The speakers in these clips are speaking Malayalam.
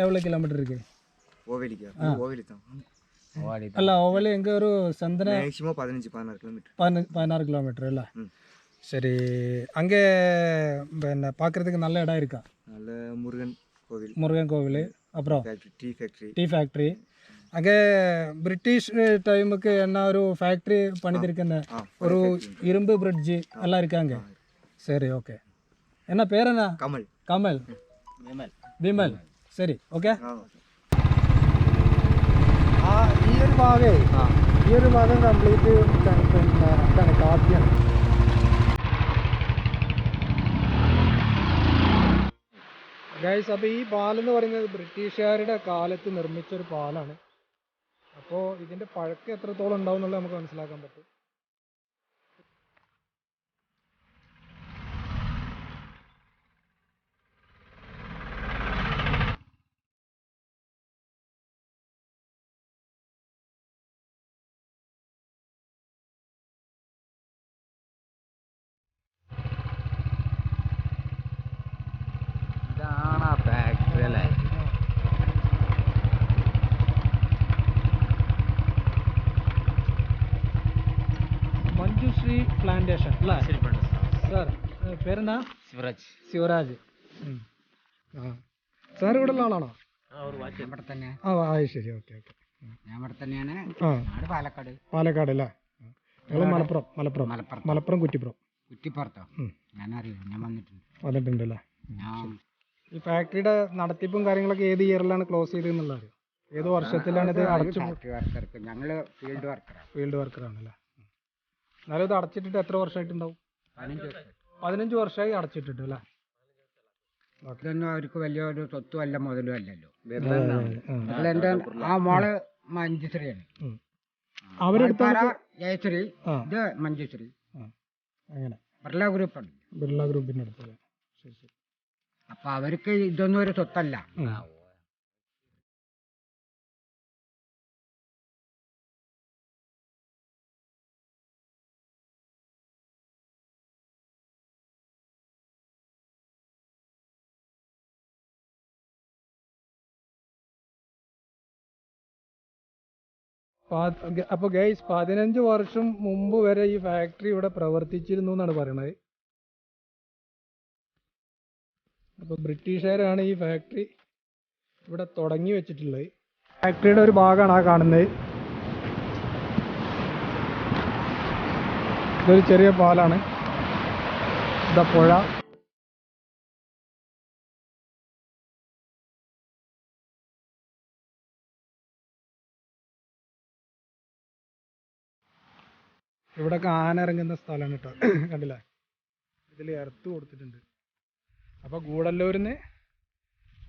எவ்வளோ கிலோமீட்டர் இருக்கு? ஓவேலிக்கா? ஓவேலி தான். അല്ല ഓവല് എങ്കിൽ ഒരു ചന്ദന മാക്സിമം 15-16 കിലോമീറ്റർ. 16 കിലോമീറ്റർ അല്ല. சரி, அங்கே പിന്നെ பார்க்குறதுக்கு நல்ல இடம் இருக்கா? நல்ல முருகன் கோவில், அப்புறம் டீ ஃபேக்ட்ரி. அங்கே பிரிட்டிஷ் டைமுக்கு என்ன ஒரு ஃபேக்ட்ரி பண்ணியிருக்கேன், ஒரு இரும்பு பிரிட்ஜு எல்லாம் இருக்காங்க. சரி, ஓகே. என்ன பேர் என்ன? கமல். വിമൽ. ശരി, ഓക്കെ. ഈ ഒരു ഭാഗം കംപ്ലീറ്റ് പിന്നെ എന്താണ്, കാപ്പിയാണ്. ഗൈസ്, അപ്പോൾ ഈ പാലം എന്ന് പറയുന്നത് ബ്രിട്ടീഷുകാരുടെ കാലത്ത് നിർമ്മിച്ചൊരു പാലാണ്. അപ്പോൾ ഇതിൻ്റെ പഴക്കം എത്രത്തോളം ഉണ്ടാവും എന്നുള്ളത് നമുക്ക് മനസ്സിലാക്കാൻ പറ്റും. മഞ്ജുശ്രീ പ്ലാന്റേഷൻ അല്ലേ സാർ? പേരെന്താ? ശിവരാജ്. സാർ ഇവിടെ ഉള്ള ആളാണോ? ശരി, ഓക്കെ. പാലക്കാട് അല്ലേ? ഞങ്ങൾ മലപ്പുറം കുറ്റിപ്പുറത്തോ വന്നിട്ടുണ്ടല്ലേ? ഈ ഫാക്ടറിയുടെ നടത്തിപ്പും കാര്യങ്ങളൊക്കെ ഏത് ഇയറിലാണ് ക്ലോസ് ചെയ്തെന്നുള്ള അറിയോ? ഏത് വർഷത്തിലാണ് ഇത് അടച്ചു? ഫീൽഡ് വർക്കറാണല്ലേ? എന്നാലും ഇത് അടച്ചിട്ടിട്ട് എത്ര വർഷമായിട്ടുണ്ടാവും? 15 വർഷമായി അടച്ചിട്ടിട്ട് അല്ലേ? ഇതൊന്നും അവർക്ക് വലിയൊരു സ്വത്തും അല്ല മുതലും അല്ലല്ലോ. എൻ്റെ ആ മോള് മഞ്ജുശ്രീയാണ്. അവരെടുത്ത ജയശ്രീ, ഇത് മഞ്ജുശ്രീ. അങ്ങനെ ബിർള ഗ്രൂപ്പിന്റെ അടുത്തല്ലേ? അപ്പൊ അവർക്ക് ഇതൊന്നും ഒരു സ്വത്തല്ല. അപ്പോൾ ഗൈസ്, 15 വർഷം മുമ്പ് വരെ ഈ ഫാക്ടറി ഇവിടെ പ്രവർത്തിച്ചിരുന്നു എന്നാണ് പറയണത്. അപ്പോൾ ബ്രിട്ടീഷുകാരാണ് ഈ ഫാക്ടറി ഇവിടെ തുടങ്ങി വെച്ചിട്ടുള്ളത്. ഫാക്ടറിയുടെ ഒരു ഭാഗമാണ് ആ കാണുന്നത്. ഇതൊരു ചെറിയ പാലാണ്. ഇതാ പുഴ. ഇവിടെയൊക്കെ ആന ഇറങ്ങുന്ന സ്ഥലമാണ് കേട്ടോ, കണ്ടില്ലേ? ഇതിൽ എർത്ത് കൊടുത്തിട്ടുണ്ട്. അപ്പോൾ ഗൂഡല്ലൂരിൽ നിന്ന്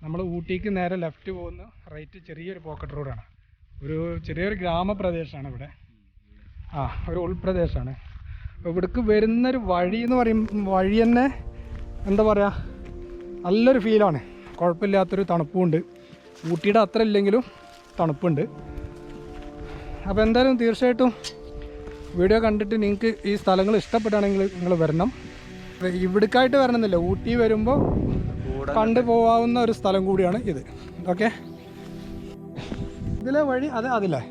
നമ്മൾ ഊട്ടിക്ക് നേരെ ലെഫ്റ്റ് പോകുന്ന റൈറ്റ് ചെറിയൊരു പോക്കറ്റ് റോഡാണ്. ചെറിയൊരു ഗ്രാമപ്രദേശമാണ് ഇവിടെ. ഒരു ഉൾപ്രദേശമാണ്. അപ്പോൾ ഇവിടേക്ക് വരുന്നൊരു വഴി എന്ന് വഴി തന്നെ എന്താ പറയുക, നല്ലൊരു ഫീലാണ്. കുഴപ്പമില്ലാത്തൊരു തണുപ്പുണ്ട്. ഊട്ടിയുടെ അത്ര ഇല്ലെങ്കിലും തണുപ്പുണ്ട്. അപ്പോൾ എന്തായാലും തീർച്ചയായിട്ടും വീഡിയോ കണ്ടിട്ട് നിങ്ങൾക്ക് ഈ സ്ഥലങ്ങൾ ഇഷ്ടപ്പെടുകയാണെങ്കിൽ നിങ്ങൾ വരണം. ഇവിടേക്കായിട്ട് വരണമെന്നില്ല, ഊട്ടി വരുമ്പോൾ കണ്ടു പോകാവുന്ന ഒരു സ്ഥലം കൂടിയാണ് ഇത്. ഓക്കെ, ഇതിലെ വഴി അതില്ലേ?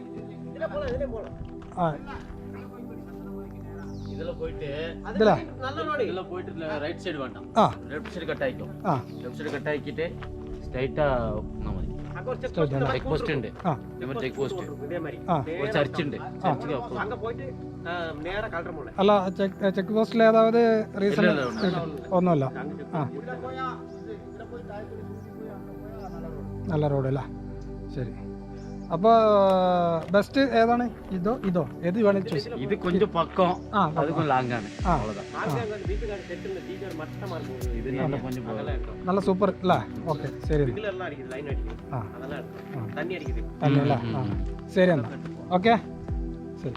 ചെക്ക് പോസ്റ്റ് ഉണ്ട്, ചർച്ച് ഉണ്ട്. അല്ല, ചെക്ക് പോസ്റ്റിൽ ഏതാவது റീസൺ ഒന്നുമല്ല. നല്ല റോഡ് അല്ല? ശരി. അപ്പോൾ ബെസ്റ്റ് ഏതാണ്? ഇതോ ഏത് വേണമെങ്കിൽ ചോദിച്ചു. ഇത് കൊഞ്ചം പക്കം, ലാങ് ആണ്. നല്ല സൂപ്പർ അല്ലേ? ഓക്കെ, ശരി. തന്നെയല്ലേ? ശരി എന്നാ, ഓക്കെ, ശരി.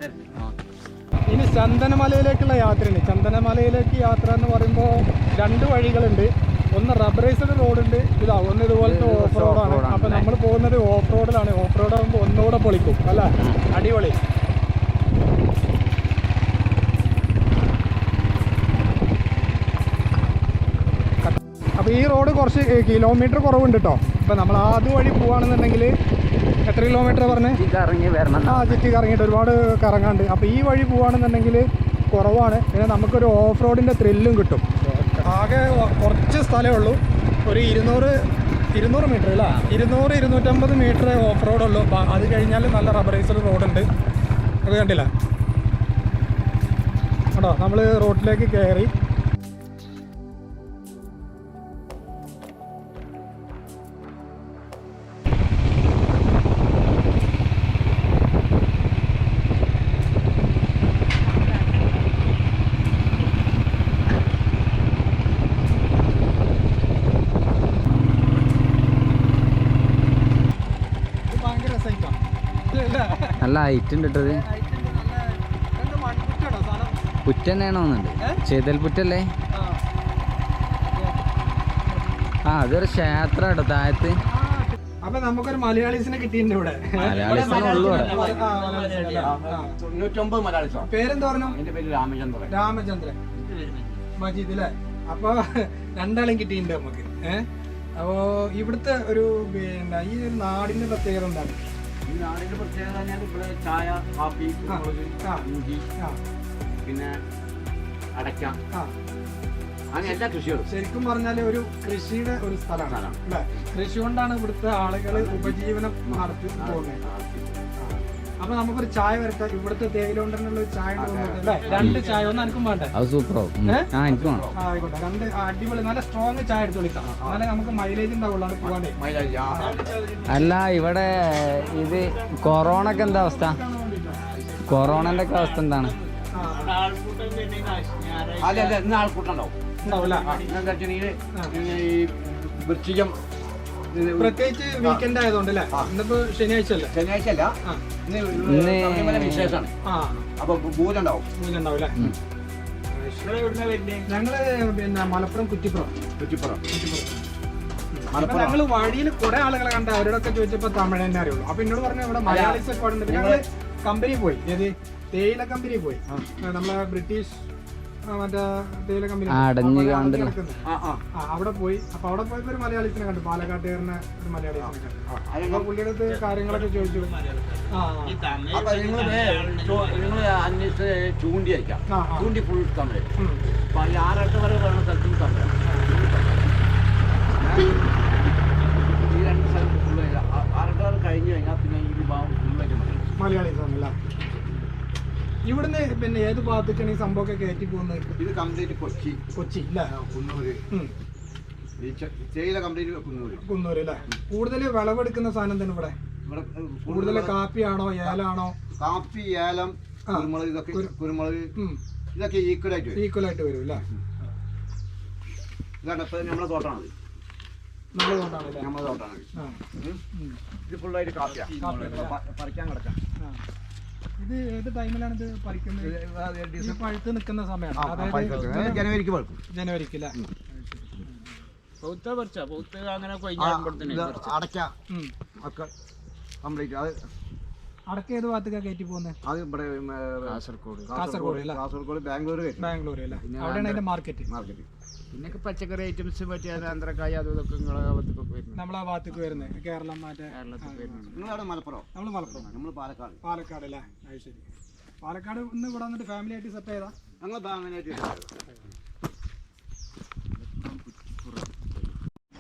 ഇനി ചന്ദനമലയിലേക്കുള്ള യാത്രയാണ്. ചന്ദനമലയിലേക്ക് യാത്ര എന്ന് പറയുമ്പോൾ 2 വഴികളുണ്ട്. ഒന്ന് റബ്ബറൈസ്ഡ് റോഡുണ്ട്, ഒന്ന് ഇതുപോലത്തെ ഓഫ് റോഡാണ്. അപ്പോൾ നമ്മൾ പോകുന്നത് ഓഫ് റോഡിലാണ്. ഓഫ് റോഡ് ആകുമ്പോൾ ഒന്നുകൂടെ പൊളിക്കും അല്ലേ? അടിപൊളി. അപ്പോൾ ഈ റോഡ് കുറച്ച് കിലോമീറ്റർ കുറവുണ്ട് കേട്ടോ. അപ്പോൾ നമ്മൾ അതുവഴി പോവുകയാണെന്നുണ്ടെങ്കിൽ എത്ര കിലോമീറ്റർ പറഞ്ഞേ? കറങ്ങി വരണം. ചുറ്റി കറങ്ങിയിട്ട് ഒരുപാട് കറങ്ങാണ്ട്. അപ്പോൾ ഈ വഴി പോവുകയാണെന്നുണ്ടെങ്കിൽ കുറവാണ്. പിന്നെ നമുക്കൊരു ഓഫ് റോഡിൻ്റെ ത്രില്ലും കിട്ടും. ആകെ കുറച്ച് സ്ഥലമേ ഉള്ളൂ, ഒരു 200 മീറ്റർ അല്ല, 200-250 മീറ്റർ ഓഫ് റോഡുള്ളൂ. അത് കഴിഞ്ഞാൽ നല്ല റബ്ബറൈസ്ഡ് റോഡുണ്ട്. അത് കണ്ടില്ല കേട്ടോ, നമ്മൾ റോഡിലേക്ക് കയറി. നല്ല ഹൈറ്റ് ഉണ്ട് കേട്ടത്. പുറ്റ് തന്നെയാണോന്നുണ്ട്, ചെയ്തൽ പുറ്റല്ലേ? ആ അതൊരു ക്ഷേത്രം കേട്ടോ താഴത്ത്. അപ്പൊ നമുക്കൊരു മലയാളീസിനെ കിട്ടിയിട്ടുണ്ട് ഇവിടെ. പേരെന്താ പറഞ്ഞു? എന്റെ പേര് രാമചന്ദ്രൻ. രാമചന്ദ്രൻ മജീദ് അല്ലേ? അപ്പൊ രണ്ടാളും കിട്ടിയിട്ടുണ്ട് നമുക്ക്. അപ്പോ ഇവിടുത്തെ ഒരു പിന്നെ ഈ ഒരു നാടിന്റെ പ്രത്യേകത എന്താണ്? ഈ നാടിന്റെ പ്രത്യേകത തന്നെയാണ് ഇവിടെ ചായ, കാപ്പി, കുരുമുളക്, ഇഞ്ചി, പിന്നെ അടയ്ക്ക, അങ്ങനെ എല്ലാ കൃഷികളും. ശരിക്കും പറഞ്ഞാല് ഒരു കൃഷിയുടെ ഒരു സ്ഥലമാണ് അല്ലെ? കൃഷി കൊണ്ടാണ് ഇവിടുത്തെ ആളുകൾ ഉപജീവനം നടത്തി പോകുന്നത്. അപ്പൊ നമുക്കൊരു ചായ വരട്ടെ. ഇവിടുത്തെ തേയില കൊണ്ടുള്ള ഒരു ചായ അല്ലേ? 2 ചായ. ഒന്ന് എനിക്കും വേണ്ടേ? അത് സൂപ്പറാവും. എനിക്ക് വേണം. ആയിക്കോട്ടെ, 2 അടിപൊളി നല്ല സ്ട്രോങ് ചായ എടുത്ത് വിളിക്കാം. എന്നാലേ നമുക്ക് മൈലേജ് ഉണ്ടാവുള്ളൂ അവിടെ പോവാണ്ടേ. അല്ല ഇവിടെ ഇത് കൊറോണക്ക് എന്താ അവസ്ഥ? കൊറോണന്റെ ഒക്കെ അവസ്ഥ എന്താണ്? അല്ല ഇന്ന് ആൾക്കൂട്ടുണ്ടാവും. വൃശ്ചികം പ്രത്യേകിച്ച് വീക്കെൻഡ് ആയതുകൊണ്ട് അല്ലേ? ഇന്നിപ്പോ ശനിയാഴ്ച അല്ലേ? ശനിയാഴ്ച അല്ല, വിശേഷമാണ്. അപ്പൊ പൂജണ്ടാവും. പൂജണ്ടാവും അല്ലേ? ഞങ്ങള് പിന്നെ മലപ്പുറം കുറ്റിപ്പുറം. ഞങ്ങള് വഴിയിൽ കുറെ ആളുകളെ കണ്ട അവരോടൊക്കെ ചോദിച്ചപ്പോ തമിഴ് തന്നെ അറിയുള്ളൂ. അപ്പൊ എന്നോട് പറഞ്ഞു ഇവിടെ മലയാളീസ് ഒക്കെ ഉണ്ട്. ഞങ്ങള് കമ്പനി പോയി, ഏത് തേയില കമ്പനി പോയി. നമ്മളെ ബ്രിട്ടീഷ് മറ്റേ തേയില കമ്പനി അവിടെ പോയി. അപ്പൊ അവിടെ പോയപ്പോ ഒരു മലയാളീസിനെ കണ്ടു, പാലക്കാട്ടുകാരനെ ഒരു മലയാളീസിനെ കണ്ടു. അപ്പൊ പുള്ളിയുടെ അടുത്ത് കാര്യങ്ങളൊക്കെ ചോദിച്ചു. അപ്പൊ നിങ്ങള് അന്വേഷിച്ച് ചൂണ്ടി അയക്കാം. ചൂണ്ടി ഫുൾ തമിഴ്. അപ്പൊ ഈ 6-8 വരെ വേണ്ട സ്ഥലത്തും തമിഴാണ്. ഈ 2 സ്ഥലത്ത് ഫുള്ള് 6-8 വരെ കഴിഞ്ഞു കഴിഞ്ഞാൽ പിന്നെ ഈ വിഭാഗം ഫുള്ളായിട്ട് മലയാളീസ് ആണല്ല. ഇവിടുന്ന് പിന്നെ ഏത് ഭാഗത്തേക്കാണ് ഈ സംഭവമൊക്കെ കയറ്റി പോകുന്നത്? ഇത് കംപ്ലീറ്റ് കൊച്ചി അല്ലേ? കുന്നൂര്. തേയില കംപ്ലീറ്റ് കുന്നൂര് അല്ലേ? കൂടുതൽ വിളവെടുക്കുന്ന സാധനം തന്നെ ഇവിടെ? കൂടുതൽ കാപ്പിയാണോ ഏലാണോ? കാപ്പി, ഏലം, കുരുമുളക്. ഇതൊക്കെ കുരുമുളക് ഇതൊക്കെ ഈക്വൽ ആയിട്ട് വരും അല്ലേ? ഇതാണ് ഇപ്പൊ നമ്മളെ തോട്ടമാണ്. നല്ല തോട്ടാണല്ലേ? നമ്മളെ തോട്ടമാണ്. ഇത് ഫുള്ളായിട്ട് കാപ്പിയാണ്. പറിക്കാൻ കിടക്കാം. ഇത് ഏത് ടൈമിലാണ് ഇത് പറിക്കുന്നത്? ഈ പഴുത്ത് നിൽക്കുന്ന സമയമാണ്. ജനുവരിക്ക് പഴുക്കും. ജനുവരിക്ക് അല്ലേ? അടയ്ക്ക ഒക്കെ കംപ്ലീറ്റ്. അത് അടക്ക ഏത് ഭാഗത്തേക്കാണ് കയറ്റി പോകുന്നത്? അത് ഇവിടെ കാസർഗോഡ്, ബാംഗ്ലൂർ അല്ലേ? അവിടെയാണ് അതിന്റെ മാർക്കറ്റ്. പിന്നെ പച്ചക്കറി ഐറ്റംസ് പറ്റിയ ആന്ധ്രക്കായ അതും ഇതൊക്കെ നമ്മളെ ഭാഗത്തേക്ക് വരുന്നത്. കേരളം മറ്റേ നിങ്ങളവിടെ മലപ്പുറം? നമ്മൾ മലപ്പുറം. നമ്മൾ പാലക്കാട് അല്ലേ? അത് ശരി. പാലക്കാട് ഇന്ന് ഇവിടെ വന്നിട്ട് ഫാമിലി ആയിട്ട് സെറ്റ് ചെയ്താ? ഞങ്ങൾ ഫാമിലിയായിട്ട്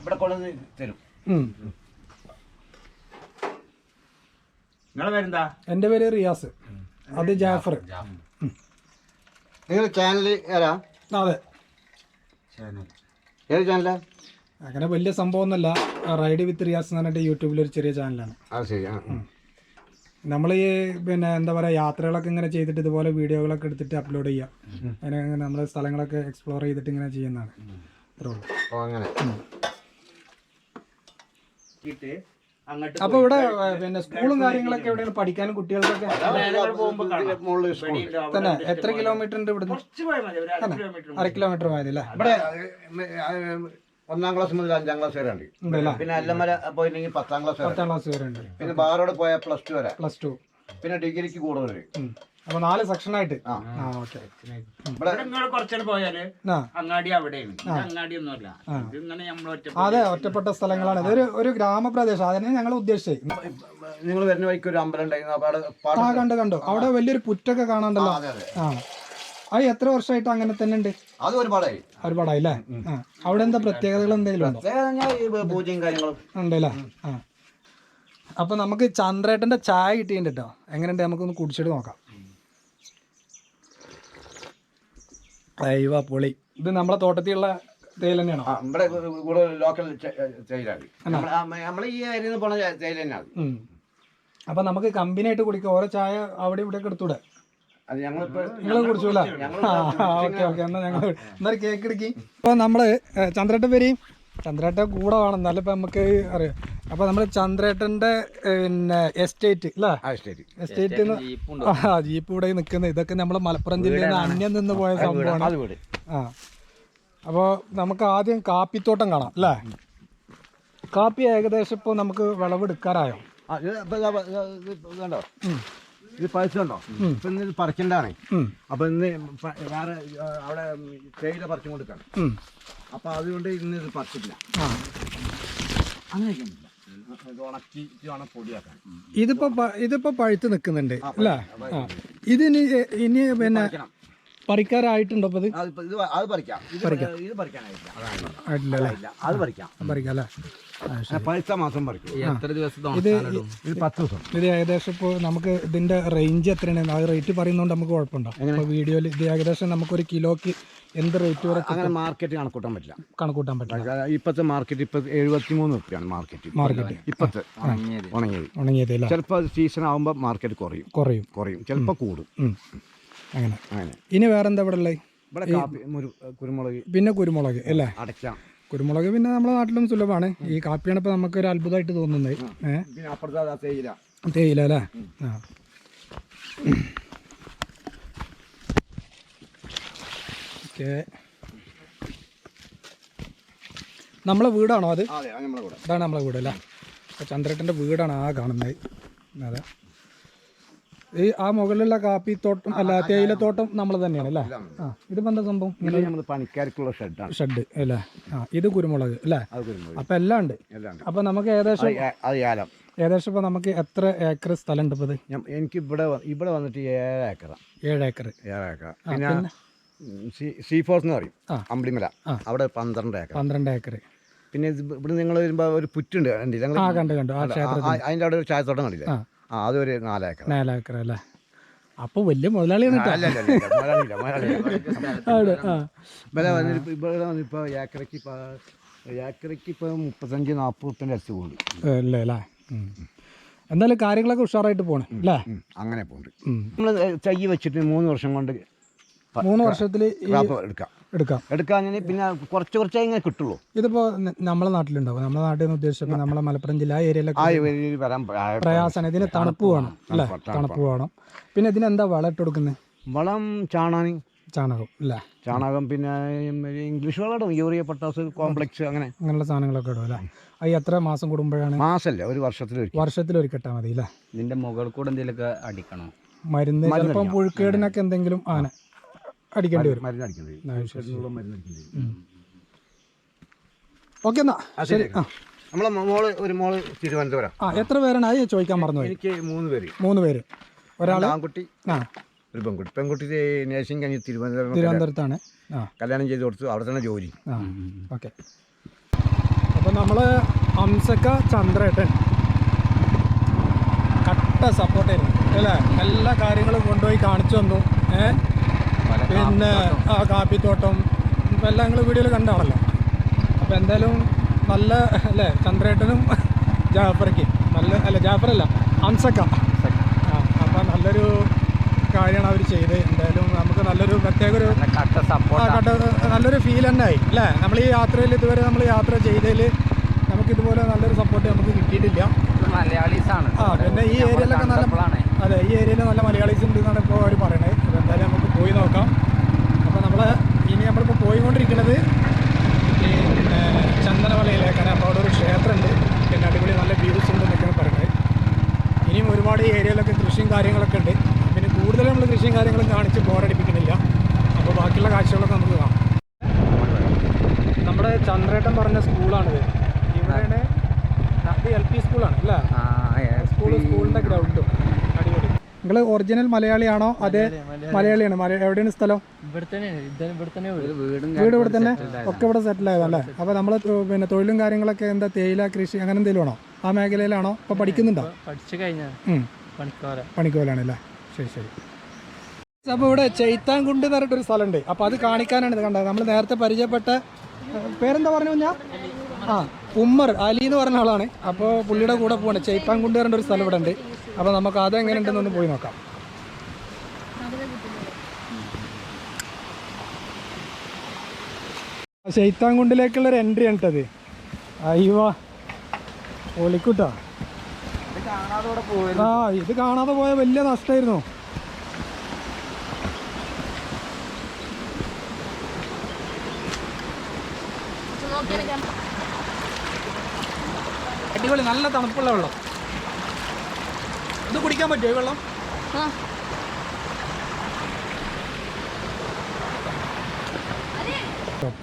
ഇവിടെ കൊണ്ടുവന്ന് തരും. നിങ്ങളെ പേരെന്താ? എൻ്റെ പേര് റിയാസ്. അത് ജാഫർ. നിങ്ങൾ ചാനൽ ഏതാ? അതെ. ഏത് ചാനലാ? അങ്ങനെ വലിയ സംഭവം ഒന്നുമല്ല. റൈഡ് വിത്ത് റിയാസ് എന്ന് പറഞ്ഞിട്ട് യൂട്യൂബിലൊരു ചെറിയ ചാനലാണ്. അത് ശരി. നമ്മൾ ഈ പിന്നെ എന്താ പറയുക, യാത്രകളൊക്കെ ഇങ്ങനെ ചെയ്തിട്ട് ഇതുപോലെ വീഡിയോകളൊക്കെ എടുത്തിട്ട് അപ്ലോഡ് ചെയ്യാം. അതിനെ നമ്മുടെ സ്ഥലങ്ങളൊക്കെ എക്സ്പ്ലോർ ചെയ്തിട്ട് ഇങ്ങനെ ചെയ്യുന്നതാണ്. അങ്ങനെ. അപ്പൊ ഇവിടെ പിന്നെ സ്കൂളും കാര്യങ്ങളൊക്കെ എവിടെയാണ് പഠിക്കാനും കുട്ടികൾക്കൊക്കെ തന്നെ? എത്ര കിലോമീറ്റർ ഉണ്ട് ഇവിടുന്ന്? 1/2 കിലോമീറ്റർ പോയത് അല്ലേ? ഇവിടെ 1ാം ക്ലാസ് മുതൽ 5ാം ക്ലാസ് വരെ ഉണ്ട്. പിന്നെ അല്ലമല പോയിട്ടുണ്ടെങ്കിൽ 10ാം ക്ലാസ് വരെ ഉണ്ട്. പിന്നെ ബാറോട് പോയാൽ +2 വരെ. +2. പിന്നെ ഡിഗ്രിക്ക് കൂടുതൽ. അപ്പൊ 4 സെക്ഷനായിട്ട്. ആ. ഓക്കെ. ഇവിടെ നിങ്ങൾ കുറച്ചുകൂടെ പോയാല് ആ അങ്ങാടി അവിടെയാണ്. അങ്ങാടി ഒന്നുമല്ല, ഇതിങ്ങനെ നമ്മൾ അതെ, ഒറ്റപ്പെട്ട സ്ഥലങ്ങളാണ്. ഇതൊരു ഒരു ഗ്രാമപ്രദേശം, അതിനെ ഞങ്ങൾ ഉദ്ദേശിച്ചത്. നിങ്ങൾ വരുന്ന വഴിക്ക് ഒരു അമ്പലം ഉണ്ടായിരുന്നു. അപ്പൊ അവിടെ കണ്ടു അവിടെ വലിയൊരു പുറ്റൊക്കെ കാണാണ്ടല്ലോ. അതെ അതെ. ആ അത് എത്ര വർഷമായിട്ട് അങ്ങനെ തന്നെ ഉണ്ട്? അത് ഒരുപാടായി. ഒരുപാടായില്ലേ? ആ അവിടെ എന്താ പ്രത്യേകതകൾ എന്തെങ്കിലും ഉണ്ടോ? പൂജയും കാര്യങ്ങളും ഉണ്ടല്ലേ? ആ അപ്പൊ നമുക്ക് ചന്ദ്രേട്ടന്റെ ചായ കിട്ടിയിട്ടുണ്ട് കേട്ടോ. എങ്ങനെയുണ്ട് നമുക്കൊന്ന് കുടിച്ചിട്ട് നോക്കാം. അയ്യോ പൊളി. ഇത് നമ്മളെ തോട്ടത്തിലുള്ള തേയില തന്നെയാണോ? ഇവിടെ കൂടെ ലോക്കൽ തേയിലാണ്. നമ്മളെ ഈ ഏരിയയിൽ പോണ തേയില തന്നെയാണ്. അപ്പൊ നമുക്ക് കമ്പനിയായിട്ട് കുടിക്കാം. ഓരോ ചായ അവിടെ ഇവിടെ എടുത്തൂടെ? അത് ഞങ്ങളിപ്പോ നിങ്ങൾ കുടിച്ചൂല? Okay okay. എന്നാ ഞങ്ങൾ എന്നാലും കേക്ക് എടുക്കി. ഇപ്പൊ നമ്മള് ചന്ദ്രേട്ടൻ വരെയും ചന്ദ്രേട്ടൻ കൂടെ വേണം, എന്നാലും ഇപ്പൊ നമുക്ക് അറിയാം. അപ്പൊ നമ്മള് ചന്ദ്രേട്ടന്റെ പിന്നെ എസ്റ്റേറ്റ് അല്ലേ? എസ്റ്റേറ്റ് ജീപ്പ് ഇവിടെ നിൽക്കുന്നത്. ഇതൊക്കെ നമ്മള് മലപ്പുറം ജില്ലയിൽ നിന്ന് അന്യം നിന്ന് പോയ സംഭവമാണ്. ആ അപ്പോൾ നമുക്ക് ആദ്യം കാപ്പിത്തോട്ടം കാണാം അല്ലേ? കാപ്പി ഏകദേശം ഇപ്പോൾ നമുക്ക് വിളവെടുക്കാറായോ? കണ്ടോ, ഇത് പറിച്ചുണ്ടോ? ഇപ്പൊ ഇന്ന് ഇത് പറിക്കണ്ടാണ്. അപ്പൊ ഇന്ന് വേറെ അവിടെ തേയില പറിച്ചും കൊടുക്കണം. അപ്പൊ അതുകൊണ്ട് ഇന്ന് ഇത് പറിച്ചിട്ടില്ല. അങ്ങനെയൊക്കെ ഉണക്കി പൊടിയാക്കാൻ. ഇതിപ്പോ പഴുത്ത് നിൽക്കുന്നുണ്ട് അല്ലേ? ഇതിന് ഇനി പിന്നെ പറിക്കാറായിട്ടുണ്ടോ? അപ്പൊ അത് പറിക്കാം. ഇത് പറിക്കാനായിട്ടില്ല. അത് പറിക്കാം അല്ലേ? പഴുത്ത മാസം പറിക്കും. എത്ര ദിവസം? ഇത് 10 ദിവസം. ഇത് ഏകദേശം ഇപ്പോൾ നമുക്ക് ഇതിന്റെ റേഞ്ച് എത്രയാണ്? ആ റേറ്റ് പറയുന്നതുകൊണ്ട് നമുക്ക് കുഴപ്പമുണ്ടോ? ഇപ്പോൾ വീഡിയോയിൽ ഇത് ഏകദേശം നമുക്കൊരു കിലോക്ക് എന്ത് റേറ്റ് വരെ? അങ്ങനെ മാർക്കറ്റ് കണക്കൂട്ടാൻ പറ്റില്ല. ഇപ്പത്തെ മാർക്കറ്റ് ഇപ്പൊ 73 റുപ്യാണ് മാർക്കറ്റ് ഇപ്പത്തെ ഉണങ്ങിയത്. ചിലപ്പോൾ സീസൺ ആകുമ്പോൾ മാർക്കറ്റ് കുറയും, ചിലപ്പോൾ കൂടും. അങ്ങനെ. ഇനി വേറെന്താ ഇവിടെ ഉള്ളത്? ഇവിടെ കാപ്പി, കുരുമുളക്, പിന്നെ കുരുമുളക് അല്ലേ? അടയ്ക്ക. കുരുമുളക് പിന്നെ നമ്മുടെ നാട്ടിലും സുലഭമാണ്. ഈ കാപ്പിയാണ് ഇപ്പൊ നമുക്കൊരു അത്ഭുതമായിട്ട് തോന്നുന്നത്. പിന്നെ അപ്പുറത്തെ തേയില അല്ലേ? ആ ഓക്കെ. നമ്മളെ വീടാണോ അത്? ഇതാണ് നമ്മളെ വീട് അല്ലേ? അപ്പോൾ ചന്ദ്രേട്ടൻ്റെ വീടാണ് ആ കാണുന്നത്. അതെ. ഈ ആ മുകളിലുള്ള കാപ്പിത്തോട്ടം അല്ല തേയിലത്തോട്ടം നമ്മൾ തന്നെയാണ് അല്ലേ? ആ ഇതിപ്പോൾ എന്താ സംഭവം? പണിക്കാർക്കുള്ള ഷെഡ് അല്ലേ? ആ ഇത് കുരുമുളക് അല്ലേ? അപ്പം എല്ലാം ഉണ്ട്. അപ്പം നമുക്ക് ഏകദേശം ഇപ്പം നമുക്ക് എത്ര ഏക്കർ സ്ഥലം ഉണ്ട്? ഇപ്പോൾ എനിക്ക് ഇവിടെ വന്നിട്ട് 7 ഏക്കർ. 7 ഏക്കർ. പിന്നെ സീഫോർസ് എന്ന് പറയും, അമ്പിളിമല, അവിടെ 12 ഏക്കർ. പിന്നെ ഇവിടെ നിങ്ങൾ വരുമ്പോൾ ഒരു പുറ്റുണ്ട്, കണ്ടു അതിൻ്റെ അവിടെ ഒരു ചായത്തോട്ടം കണ്ടില്ലേ? അതൊരു 4 ഏക്കർ. 4 ഏക്കർ അല്ലേ? അപ്പോൾ വലിയ മുതലാളിയാണ്. ഇപ്പോൾ ഏക്കറയ്ക്ക് ഇപ്പോൾ 35-40 റുപ്യൻ്റെ അടുത്ത് പോകുന്നുണ്ട് അല്ലേ? അല്ലേ? എന്തായാലും കാര്യങ്ങളൊക്കെ ഉഷാറായിട്ട് പോകണം അല്ലേ? അങ്ങനെ പോകുന്നുണ്ട്. നമ്മൾ തൈ വെച്ചിട്ട് 3 വർഷം കൊണ്ട് 3 വർഷത്തിൽ എടുക്കാം. പിന്നെ കുറച്ചായി ഇങ്ങനെ കിട്ടുള്ളൂ. ഇതിപ്പോൾ നമ്മളെ നാട്ടിലുണ്ടാവും. നമ്മുടെ നാട്ടിൽ നിന്ന് ഉദ്ദേശിച്ചപ്പോൾ നമ്മളെ മലപ്പുറം ജില്ല ഏരിയയിലൊക്കെ വരാൻ പ്രയാസമാണ്. ഇതിന് തണുപ്പ് വേണം അല്ലേ? തണുപ്പ് വേണം. പിന്നെ ഇതിനെന്താ വളം ഇട്ട് കൊടുക്കുന്നത്? വളം ചാണകം അല്ലേ? ചാണകം, പിന്നെ ഇംഗ്ലീഷ് വളം ഇടും, യൂറിയ, പൊട്ടാസ് കോംപ്ലക്സ്, അങ്ങനെയുള്ള സാധനങ്ങളൊക്കെ ഇടും അല്ലേ? അത് എത്ര മാസം കൂടുമ്പോഴാണ്? മാസമല്ല, ഒരു വർഷത്തിലൊരിക്കട്ടാ മതി അല്ലേ? ഇതിന്റെ മുകളിൽ കൂടെ എന്തെങ്കിലുമൊക്കെ അടിക്കണോ? മരുന്ന് ചിലപ്പം പുഴുക്കേടിനൊക്കെ എന്തെങ്കിലും അടിക്കേണ്ടി വരും. ഓക്കെ എന്നാ ശരി. നമ്മളെ മോള് തിരുവനന്തപുരം. എത്ര പേരാണ്? അത് ചോദിക്കാൻ മറന്നു. എനിക്ക് 3 പേര്. ഒരാൾ ആൺകുട്ടി, ഒരു പെൺകുട്ടി. പെൺകുട്ടി നേഴ്സിംഗ് കഴിഞ്ഞ് തിരുവനന്തപുരത്താണ് കല്യാണം ചെയ്ത് കൊടുത്തു, അവിടെ തന്നെ ജോലി. ഓക്കെ. അപ്പം നമ്മൾ ഹംസക്ക ചന്ദ്രേട്ടൻ കട്ട സപ്പോർട്ടായിരുന്നു അല്ലേ? എല്ലാ കാര്യങ്ങളും കൊണ്ടുപോയി കാണിച്ചു തന്നു. പിന്നെ കാപ്പിത്തോട്ടം എല്ലാം നിങ്ങൾ വീഡിയോയിൽ കണ്ടാണല്ലോ. അപ്പോൾ എന്തായാലും നല്ല അല്ലേ? ചന്ദ്രേട്ടനും ജാഫർക്ക് ജാഫറല്ല ഹംസക്ക. അപ്പം നല്ലൊരു കാര്യമാണ് അവർ ചെയ്തത്. എന്തായാലും നമുക്ക് നല്ലൊരു പ്രത്യേക ഒരു നല്ലൊരു ഫീൽ തന്നെ ആയി അല്ലേ? നമ്മൾ ഈ യാത്രയിൽ ഇതുവരെ നമ്മൾ യാത്ര ചെയ്തതിൽ നമുക്കിതുപോലെ നല്ലൊരു സപ്പോർട്ട് നമുക്ക് കിട്ടിയിട്ടില്ല. മലയാളീസാണ്. പിന്നെ ഈ ഏരിയയിലൊക്കെ നല്ല ഈ ഏരിയയിൽ നല്ല മലയാളീസ് ഉണ്ട് എന്നാണ് ഇപ്പോൾ അവർ പറയണത്. അപ്പോൾ എന്തായാലും നമുക്ക് പോയി നോക്കാം. അപ്പോൾ നമ്മളിപ്പോൾ പോയിക്കൊണ്ടിരിക്കുന്നത് പിന്നെ ചന്ദനമലയിലേക്കാണ്. അപ്പോൾ അവിടെ ഒരു ക്ഷേത്രമുണ്ട്, പിന്നെ അടിപൊളി നല്ല വ്യൂസ് ഉണ്ട് എന്നൊക്കെയാണ് പറയുന്നത്. ഇനിയും ഒരുപാട് ഏരിയയിലൊക്കെ കൃഷിയും കാര്യങ്ങളൊക്കെ ഉണ്ട്. പിന്നെ കൂടുതൽ നമ്മൾ കൃഷിയും കാര്യങ്ങളും കാണിച്ച് ബോറടിപ്പിക്കുന്നില്ല. അപ്പോൾ ബാക്കിയുള്ള കാഴ്ചകളൊക്കെ നമുക്ക് കാണാം. നമ്മുടെ ചന്ദ്രേട്ടൻ പറഞ്ഞ സ്കൂളാണിത്. ഇവിടെയാണ് LP സ്കൂളാണ് അല്ലേ? സ്കൂളിൻ്റെ ഗ്രൗണ്ടും അടിപൊളി. നിങ്ങൾ ഒറിജിനൽ മലയാളിയാണോ? അതെ, മലയാളിയാണ്. എവിടെയാണ് സ്ഥലം? വീട് ഇവിടെ തന്നെ, ഒക്കെ ഇവിടെ സെറ്റിൽ ആയതല്ലേ? അപ്പോൾ നമ്മൾ പിന്നെ തൊഴിലും കാര്യങ്ങളൊക്കെ എന്താ, തേയില കൃഷി അങ്ങനെ എന്തെങ്കിലും ആണോ? ആ മേഖലയിലാണോ? ഇപ്പോൾ പഠിക്കുന്നുണ്ടോ? പണിക്കോലാണ് അല്ലേ? ശരി ശരി. അപ്പോൾ ഇവിടെ ചെയ്ത്താൻകുണ്ട് എന്ന് പറഞ്ഞിട്ടൊരു സ്ഥലമുണ്ട്. അപ്പോൾ അത് കാണിക്കാനാണ് ഇത് കണ്ടത്. നമ്മൾ നേരത്തെ പരിചയപ്പെട്ട പേരെന്താ പറഞ്ഞു ഞാൻ? ഉമ്മർ അലി എന്ന് പറഞ്ഞ ആളാണ്. അപ്പോൾ പുള്ളിയുടെ കൂടെ പോകണം. ചെയ്ത്താൻകുണ്ട് പറഞ്ഞൊരു സ്ഥലം ഇവിടെ ഉണ്ട്. അപ്പോൾ നമുക്ക് അതെങ്ങനെ ഉണ്ടെന്നൊന്ന് പോയി നോക്കാം. ചെയ്ത്താൻകുണ്ടിലേക്കുള്ളൊരു എൻട്രി ആണിട്ടത്. അയ്യോ ഒളിക്കൂട്ടാ. ഇത് കാണാതെ പോയ വലിയ നഷ്ടമായിരുന്നു. അടിപൊളി, നല്ല തണുപ്പുള്ള വെള്ളം. ഇത് കുടിക്കാൻ പറ്റുമോ ഈ വെള്ളം?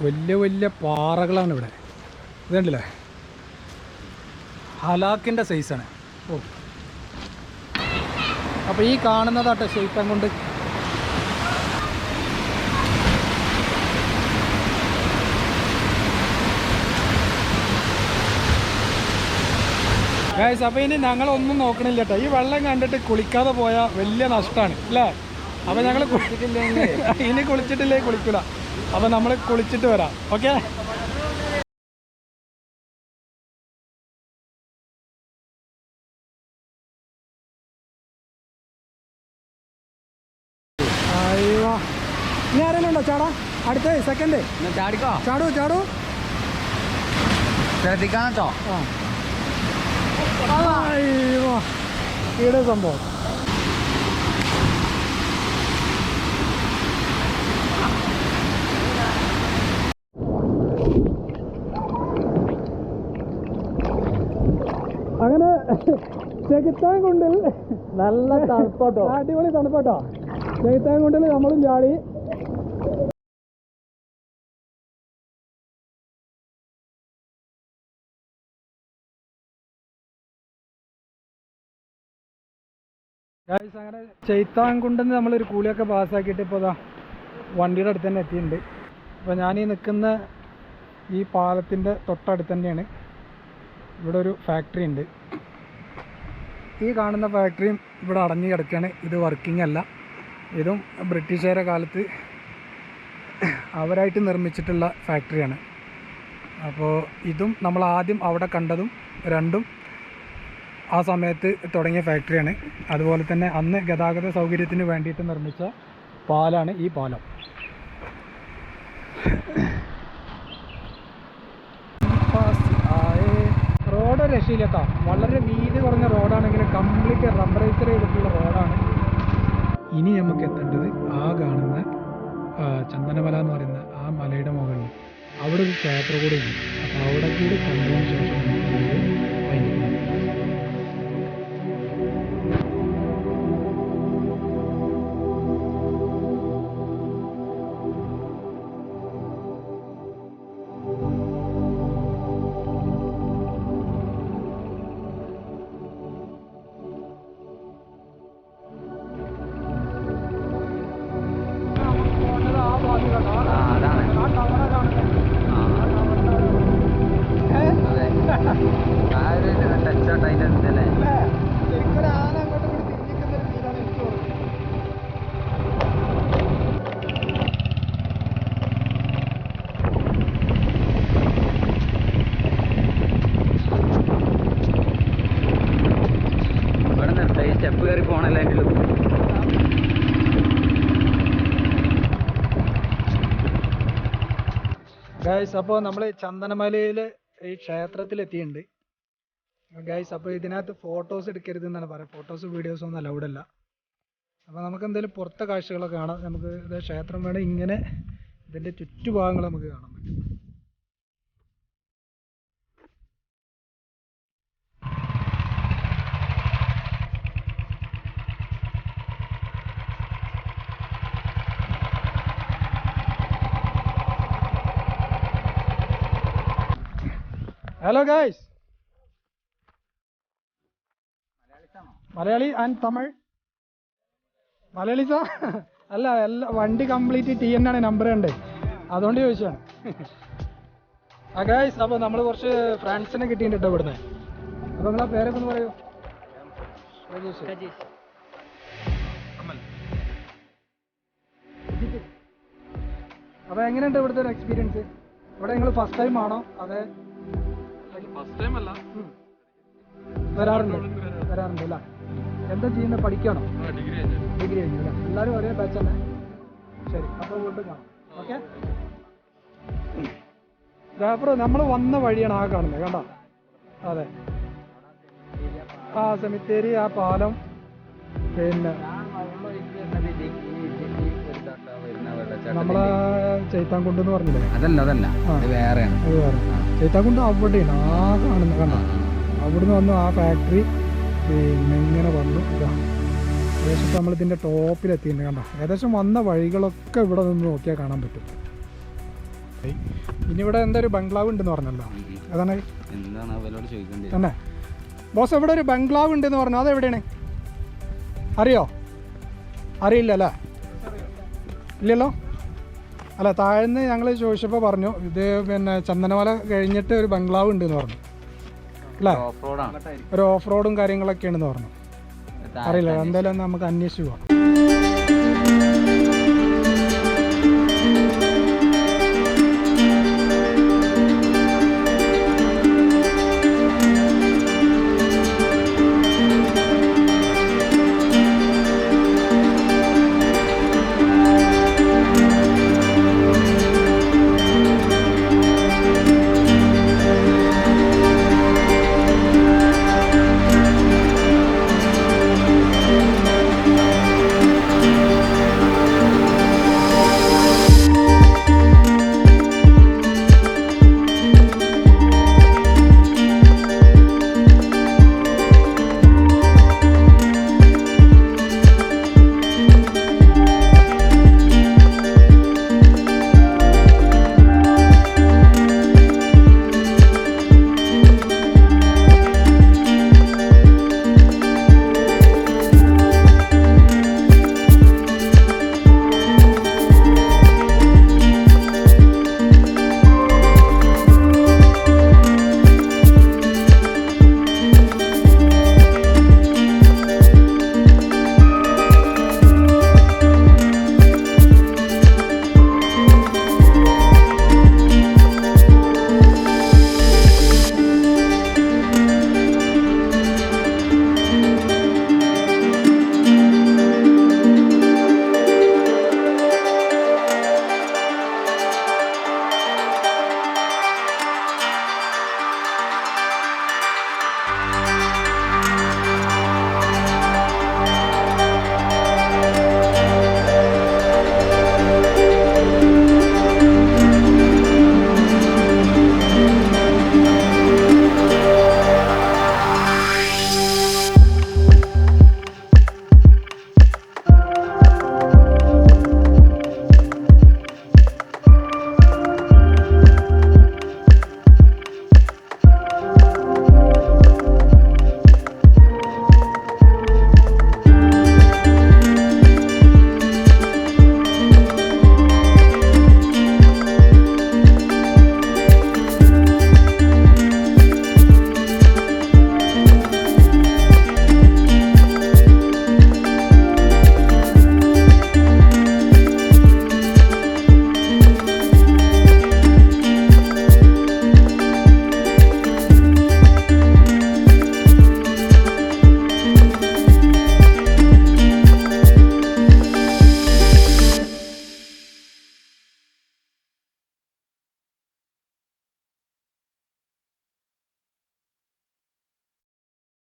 വലിയ വലിയ പാറകളാണ് ഇവിടെ. ഇതുണ്ടല്ലേ, ഹലാക്കിൻ്റെ സൈസാണ്. ഓ, അപ്പോൾ ഈ കാണുന്നതാട്ടെ ചെയ്ത്താൻകുണ്ട്. ഗൈസ്, അപ്പോൾ ഇനി ഞങ്ങളൊന്നും നോക്കണില്ല കേട്ടോ. ഈ വെള്ളം കണ്ടിട്ട് കുളിക്കാതെ പോയാൽ വലിയ നഷ്ടമാണ് അല്ലേ? അപ്പോൾ ഞങ്ങൾ ഇനി കുളിച്ചിട്ടില്ലേ കുളിക്കില്ല. അപ്പോൾ നമ്മൾ കുളിച്ചിട്ട് വരാം. ഓക്കെ. അയ്യോ, ഇനി ആരെങ്കിലും ഉണ്ടോ ചാടാ? അടുത്ത സെക്കൻഡ് ചാടിക്കോ. ചാടൂ ചാടൂ, ശ്രദ്ധിക്കണം കേട്ടോ. അയ്യോ, ഈടെ സംഭവം. അങ്ങനെ ചെകുത്താൻകുണ്ടിൽ നല്ല തണുപ്പാട്ടോ, അടിപൊളി തണുപ്പാട്ടോ. ചെകുത്താൻകുണ്ടിൽ നമ്മളും ചാടി. അങ്ങനെ ചെയ്ത്താൻകുണ്ടെന്ന് നമ്മളൊരു കൂലിയൊക്കെ പാസ്സാക്കിയിട്ട് ഇപ്പോൾ ഇതാ വണ്ടിയുടെ അടുത്ത് തന്നെ എത്തിയിട്ടുണ്ട്. അപ്പോൾ ഞാനീ നിൽക്കുന്ന ഈ പാലത്തിൻ്റെ തൊട്ടടുത്ത് തന്നെയാണ് ഇവിടെ ഒരു ഫാക്ടറി ഉണ്ട്. ഈ കാണുന്ന ഫാക്ടറിയും ഇവിടെ അടഞ്ഞു കിടക്കുകയാണ്. ഇത് വർക്കിംഗ് അല്ല. ഇതും ബ്രിട്ടീഷുകാരുടെ കാലത്ത് അവരായിട്ട് നിർമ്മിച്ചിട്ടുള്ള ഫാക്ടറിയാണ്. അപ്പോൾ ഇതും നമ്മൾ ആദ്യം അവിടെ കണ്ടതും രണ്ടും ആ സമയത്ത് തുടങ്ങിയ ഫാക്ടറിയാണ്. അതുപോലെ തന്നെ അന്ന് ഗതാഗത സൗകര്യത്തിന് വേണ്ടിയിട്ട് നിർമ്മിച്ച പാലാണ് ഈ പാലം. റോഡ് രക്ഷയിലെത്താം. വളരെ വീതി കുറഞ്ഞ റോഡാണെങ്കിൽ കംപ്ലീറ്റ് റബ്ബറൈസർ ചെയ്തിട്ടുള്ള റോഡാണ്. ഇനി നമുക്ക് എത്തേണ്ടത് ആ കാണുന്ന ചന്ദനമല എന്ന് പറയുന്ന ആ മലയുടെ മുകളിൽ അവിടെ ഒരു ക്ഷേത്രം കൂടി ഉണ്ട്. അപ്പോൾ അവിടെ കൂടി കണ്ടതിന് ശേഷം സ്റ്റെപ്പ് കയറി പോകണല്ലോ എൻ്റെ ഉള്ളിൽ. ഗൈസ്, അപ്പോൾ നമ്മൾ ചന്ദനമലയിൽ ഈ ക്ഷേത്രത്തിലെത്തിയിട്ടുണ്ട് ഗൈസ്. അപ്പോൾ ഇതിനകത്ത് ഫോട്ടോസ് എടുക്കരുത് എന്നാണ് പറയുക. ഫോട്ടോസ് വീഡിയോസ് ഒന്നും അലൗഡ് അല്ല. അപ്പോൾ നമുക്ക് എന്തെങ്കിലും പുറത്തെ കാഴ്ചകളൊക്കെ കാണാം. നമുക്ക് ഇത് ക്ഷേത്രം വേണം, ഇങ്ങനെ ഇതിൻ്റെ ചുറ്റുഭാഗങ്ങൾ നമുക്ക് കാണാൻ പറ്റും. Hello guys, Malayali and Tamil. മലയാളിസാ അല്ല, വണ്ടി കംപ്ലീറ്റ് TN ആണ് നമ്പർ കണ്ടേ, അതുകൊണ്ട് ചോദിച്ചാണ്. ആ ഗൈസ്, അപ്പോൾ നമ്മൾ കുറച്ച് ഫ്രണ്ട്സിനെ കിട്ടിയിട്ടുണ്ട് കേട്ടോ ഇവിടുന്ന്. അപ്പോൾ നിങ്ങളെ പേരൊക്കെ ഒന്ന് പറയൂ. അപ്പോൾ എങ്ങനെയുണ്ട് ഇവിടുത്തെ ഒരു എക്സ്പീരിയൻസ്? ഇവിടെ നിങ്ങൾ ഫസ്റ്റ് ടൈം ആണോ അതെ? ഫസ്റ്റ് ടൈം അല്ല, വരാറുണ്ട് അല്ലേ? എന്താ ചെയ്യുന്നത്, പഠിക്കണോ? ഡിഗ്രി കഴിഞ്ഞു അല്ലേ? എല്ലാവരും ഒരേ ബാച്ച് തന്നെ. ശരി, അപ്പോൾ വീണ്ടും കാണാം. ഓക്കെ. അപ്പുറം നമ്മൾ വന്ന വഴിയാണ് ആ കാണുന്നത്, കണ്ടോ? അതെ, ആ സെമിത്തേരി, ആ പാലം, പിന്നെ നമ്മളെ ചെയ്ത്താൻകുണ്ട് എന്ന് പറഞ്ഞില്ലേ? അതല്ല അത് വേറെയാണ്. അത് വേറെ ചെയ്ത്താൻകുണ്ട് അവിടെയാണ് ആ കാണുന്നത്, കണ്ടോ? അവിടുന്ന് വന്നു ആ ഫാക്ടറി, പിന്നെ ഇങ്ങനെ വന്നു. ഇതാ ഏകദേശം നമ്മൾ ഇതിൻ്റെ ടോപ്പിലെത്തിയിട്ടുണ്ട്, കണ്ടോ? ഏകദേശം വന്ന വഴികളൊക്കെ ഇവിടെ നിന്ന് നോക്കിയാൽ കാണാൻ പറ്റും. ഇനി ഇവിടെ എന്താ ഒരു ബംഗ്ലാവ് ഉണ്ടെന്ന് പറഞ്ഞല്ലോ, അതാണ് എന്താണ് അവരോട് ചോദിക്കേണ്ടത് തന്നെ. ബോസ്, ഇവിടെ ഒരു ബംഗ്ലാവ് ഉണ്ടെന്ന് പറഞ്ഞു, അതെവിടെയാണ് അറിയോ? അറിയില്ല അല്ലേ? ഇല്ലല്ലോ. അല്ല, താഴ്ന്ന് ഞങ്ങൾ ചോദിച്ചപ്പോൾ പറഞ്ഞു ഇത് പിന്നെ ചന്ദനമല കഴിഞ്ഞിട്ട് ഒരു ബംഗ്ലാവ് ഉണ്ടെന്ന് പറഞ്ഞു അല്ലേ? ഒരു ഓഫ് റോഡും കാര്യങ്ങളൊക്കെ ഉണ്ടെന്ന് പറഞ്ഞു. അറിയില്ല, എന്തായാലും നമുക്ക് അന്വേഷിച്ച് പോവാം.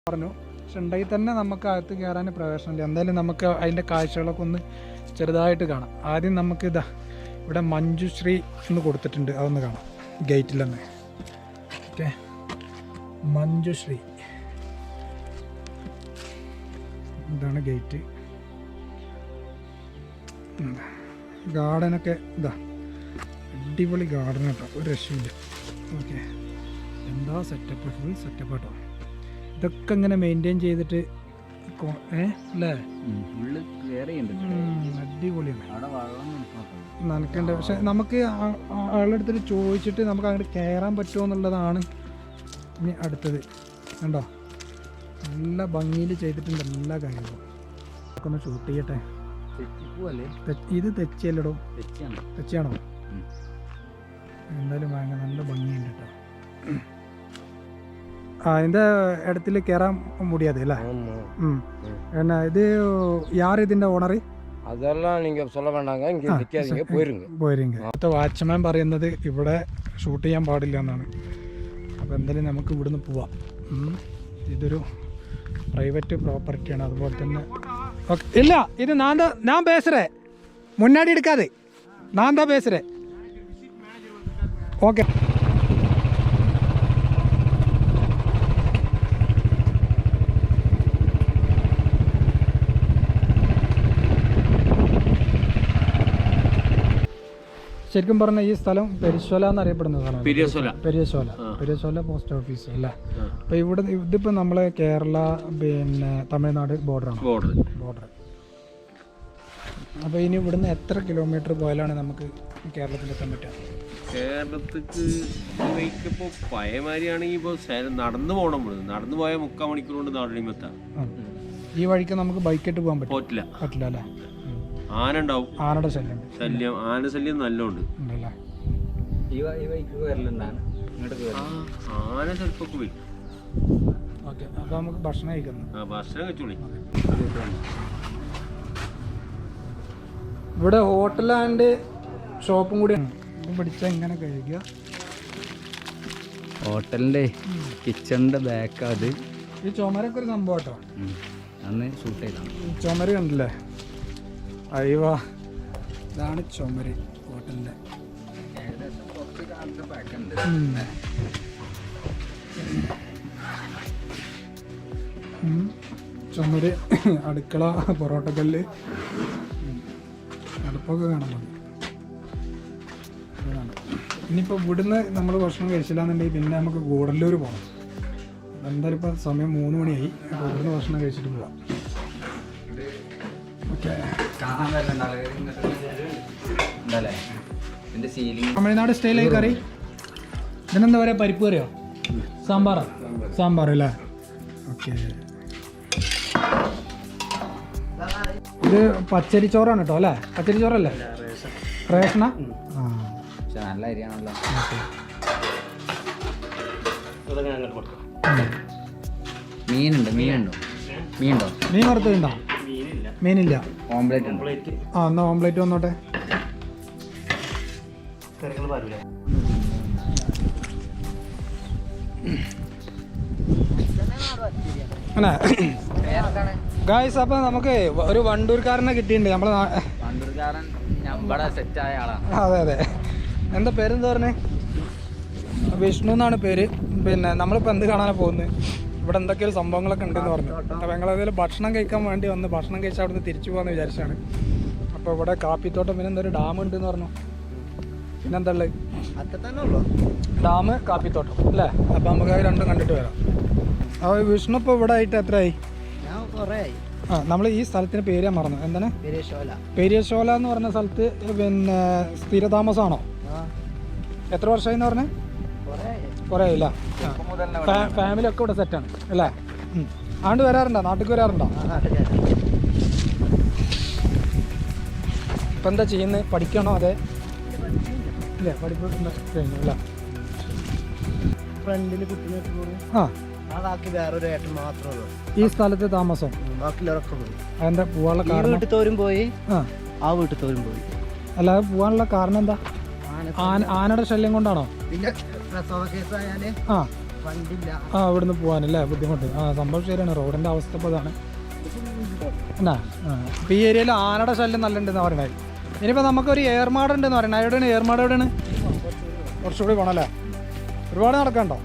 പറഞ്ഞു. പക്ഷെ ഉണ്ടെങ്കിൽ തന്നെ നമുക്ക് അകത്ത് കയറാൻ പ്രവേശനമില്ല. എന്തായാലും നമുക്ക് അതിൻ്റെ കാഴ്ചകളൊക്കെ ഒന്ന് ചെറുതായിട്ട് കാണാം. ആദ്യം നമുക്ക് ഇതാ ഇവിടെ മഞ്ജുശ്രീ എന്ന് കൊടുത്തിട്ടുണ്ട്, അതൊന്ന് കാണാം ഗേറ്റിൽ തന്നെ. ഓക്കെ, മഞ്ജുശ്രീ, ഇതാണ് ഗേറ്റ്. ഗാർഡനൊക്കെ ഇതാ അടിപൊളി ഗാർഡൻ കേട്ടോ, ഒരു രക്ഷയില്ല. ഓക്കെ, എന്താ സെറ്റപ്പ്, ഫുൾ സെറ്റപ്പ് കേട്ടോ. ഇതൊക്കെ ഇങ്ങനെ മെയിൻറ്റെയിൻ ചെയ്തിട്ട് അല്ലേ ഫുള്ള് ക്ലിയർ ചെയ്യുന്നുണ്ട്. അടിപൊളിയാണ്. അവിടെ വെള്ളം നനക്കണ്ട. പക്ഷെ നമുക്ക് ആളുടെ അടുത്തിട്ട് ചോദിച്ചിട്ട് നമുക്ക് അങ്ങോട്ട് കയറാൻ പറ്റുമോ എന്നുള്ളതാണ് ഇനി അടുത്തത്. കണ്ടോ നല്ല ഭംഗിയിൽ ചെയ്തിട്ടുണ്ട് എല്ലാ കാര്യങ്ങളും. ഒക്കെ ഒന്ന് ഷൂട്ട് ചെയ്യട്ടെ. ഇത് തെച്ചിയല്ലടോ, തെച്ചിയാണോ? എന്തായാലും ഭയങ്കര നല്ല ഭംഗിയുണ്ട് കേട്ടോ. இந்த இடத்துல கேராம் முடியாது இல்லை? என்ன இது யார் ഇതിൻ്റെ ഓണർ? അതെല്ലാം നിങ്ങൾ சொல்ல വേണ്ടാங்க, ഇങ്ങനെ നിൽക്കാதீங்க, പോയിരുங்க. അടുത്ത വാച്ച്മാൻ പറയുന്നത് ഇവിടെ ഷൂട്ട് ചെയ്യാൻ പാടില്ല എന്നാണ്. അപ്പോൾ എന്തായാലും നമുക്ക് ഇവിടുന്ന് പോവാം. ഇതൊരു പ്രൈവറ്റ് പ്രോപ്പർട്ടിയാണ്. അതുപോലെ തന്നെ ഇല്ല, ഇത് ഞാൻ പേசுறே, മുന്നാടി എടുക്കാതെ ഞാൻ தான் பேசுறே. ഓക്കെ. ശരിക്കും പറഞ്ഞാൽ ഈ സ്ഥലം പെരിശോല എന്നറിയപ്പെടുന്ന സ്ഥലമാണ്. പെരിയശോല പോസ്റ്റ് ഓഫീസ് അല്ലേ? അപ്പോൾ ഇവിടെ ഇതിപ്പോൾ നമ്മളെ കേരള പിന്നെ തമിഴ്നാട് ബോർഡറാണ്. ബോർഡർ. അപ്പോൾ ഇനി ഇവിടുന്ന് എത്ര കിലോമീറ്റർ പോയാലാണ് നമുക്ക് കേരളത്തിലെത്താൻ പറ്റുക? കേരളത്തിക്ക് ഇപ്പോൾ പഴയമാരിയാണെങ്കിൽ ഇപ്പോൾ നടന്നു പോകണം. നടന്നു പോയാൽ 3/4 മണിക്കൂർ കൊണ്ട് നാടിനെത്താം. ഈ വഴിക്ക് നമുക്ക് ബൈക്കായിട്ട് പോകാൻ പറ്റില്ല അല്ലേ? ആന ഉണ്ടാവും. ആനയുടെ ശല്യം ആന ശല്യം നല്ലോണ്ട്. ആന ചിലപ്പോൾ പോയി. ഓക്കെ. അപ്പോൾ നമുക്ക് ഭക്ഷണം കഴിക്കുന്നു. ഭക്ഷണം കഴിച്ചോളി. ഇവിടെ ഹോട്ടൽ ആൻഡ് ഷോപ്പും കൂടിയാണ്. ഇത് പിടിച്ചാൽ ഇങ്ങനെ കഴിക്കുക. ഹോട്ടലിൻ്റെ കിച്ചണിൻ്റെ ബാക്ക് അത്. ഈ ചുമരൊക്കെ ഒരു സംഭവം കേട്ടോ. അന്ന് ഷൂട്ട് ചെയ്താണ്. ചുമര് കണ്ടില്ലേ? അയ്യോ, ഇതാണ് ചുമര് ഹോട്ടലിൻ്റെ. ചുമര്, അടുക്കള, പൊറോട്ടക്കല്ല്, അടുപ്പൊക്കെ കാണാൻ മതി. ഇനിയിപ്പോൾ ഇവിടുന്ന് നമ്മൾ ഭക്ഷണം കഴിച്ചില്ലാന്നുണ്ടെങ്കിൽ പിന്നെ നമുക്ക് ഗൂഡല്ലൂർ പോകണം. എന്തായാലും ഇപ്പോൾ സമയം 3 മണിയായി. അപ്പോൾ ഇവിടുന്ന് ഭക്ഷണം കഴിച്ചിട്ട് പോവാം. ഓക്കെ. തമിഴ്നാട് സ്റ്റൈലായി കറി. ഇതിനെന്താ പറയുക? പരിപ്പ് കറിയോ? സാമ്പാർ അല്ലേ? ഓക്കെ. ഇത് പച്ചരിച്ചോറാണ് കേട്ടോ അല്ലേ? പച്ചരിച്ചോറല്ലേ? റേഷനാ? ആ, നല്ല അരിയാണല്ലോ. മീനുണ്ടോ? മീൻ വറുത്തതുണ്ടോ? മീനില്ല. ഓംപ്ലേറ്റ് ഉണ്ട്. ആ, എന്നാൽ ഓംപ്ലേറ്റ് വന്നോട്ടെ. ഗായ്സ്, അപ്പോൾ നമുക്ക് ഒരു വണ്ടൂർക്കാരനെ കിട്ടിയിട്ടുണ്ട്. നമ്മളെ വണ്ടൂർക്കാരൻ ഇവിടെ സെറ്റായ ആളാണ്. അതെ. എന്താ പേരെന്താ പറഞ്ഞേ? വിഷ്ണു എന്നാണ് പേര്. പിന്നെ നമ്മളിപ്പോൾ എന്ത് കാണാനാണ് പോകുന്നത്? ഇവിടെ എന്തൊക്കെയൊരു സംഭവങ്ങളൊക്കെ ഉണ്ടെന്ന് പറഞ്ഞു. അപ്പോൾ ഞങ്ങളതിൽ ഭക്ഷണം കഴിക്കാൻ വേണ്ടി വന്ന് ഭക്ഷണം കഴിച്ച് അവിടെ നിന്ന് തിരിച്ചു പോകാമെന്ന് വിചാരിച്ചാണ്. അപ്പോൾ ഇവിടെ കാപ്പിത്തോട്ടം, പിന്നെ എന്തൊരു ഡാം ഉണ്ടെന്ന് പറഞ്ഞു. പിന്നെന്താ ഉള്ളത്? ഡാം, കാപ്പിത്തോട്ടം അല്ലേ? അപ്പോൾ നമുക്ക് അത് രണ്ടും കണ്ടിട്ട് വരാം. അപ്പോൾ വിഷ്ണു ഇപ്പോൾ ഇവിടെ ആയിട്ട് എത്രയായി? ആ, നമ്മൾ ഈ സ്ഥലത്തിന് പേര് ഞാൻ മറന്നു. എന്താണ്? പെരിയശോല എന്ന് പറഞ്ഞ സ്ഥലത്ത് പിന്നെ സ്ഥിരതാമസമാണോ? എത്ര വർഷമായി എന്ന് പറഞ്ഞേ? കുറേ ഇല്ല. ഫാമിലി ഒക്കെ ഇവിടെ സെറ്റാണ് അല്ലേ? ആണ്ട് വരാറുണ്ടോ? നാട്ടിൽ വരാറുണ്ടോ? ഇപ്പം എന്താ ചെയ്യുന്നത്? പഠിക്കണോ? അതെ ഇല്ലേ? പഠിപ്പ് കഴിഞ്ഞു അല്ലേ? ഫ്രണ്ടിൽ കുട്ടിനെ ആ, അതാക്കി വേറൊരു ഏട്ടൻ മാത്രമേ ഉള്ളൂ ഈ സ്ഥലത്ത് താമസം. ബാക്കിയുള്ളവരൊക്കെ പോയി. അതിൻ്റെ പോകാനുള്ള കാരണം? വീട്ടിൽ പോയി. ആ വീട്ടിൽ പോയി. അല്ലാതെ പോകാനുള്ള കാരണം എന്താ? ആനയുടെ ശല്യം കൊണ്ടാണോ? പിന്നെ പ്രസവ കേസായാലേ വണ്ടില്ല. ഇവിടുന്ന് പോകാനല്ലേ ബുദ്ധിമുട്ട്. സംഭവം ശരിയാണ്. റോഡിൻ്റെ അവസ്ഥ ഇപ്പോൾ ഇതാണ്. എന്നാ ഇപ്പം ഈ ഏരിയയിൽ ആനയുടെ ശല്യം നല്ല ഉണ്ടെന്ന് പറയണത്. ഇനിയിപ്പോൾ നമുക്കൊരു ഏർമാട് ഉണ്ടെന്ന് പറയണത്. എവിടെയാണ് ഏർമാട്? എവിടെയാണ്? കുറച്ചുകൂടി പോകണല്ലേ? ഒരുപാട് നടക്കണ്ടോ?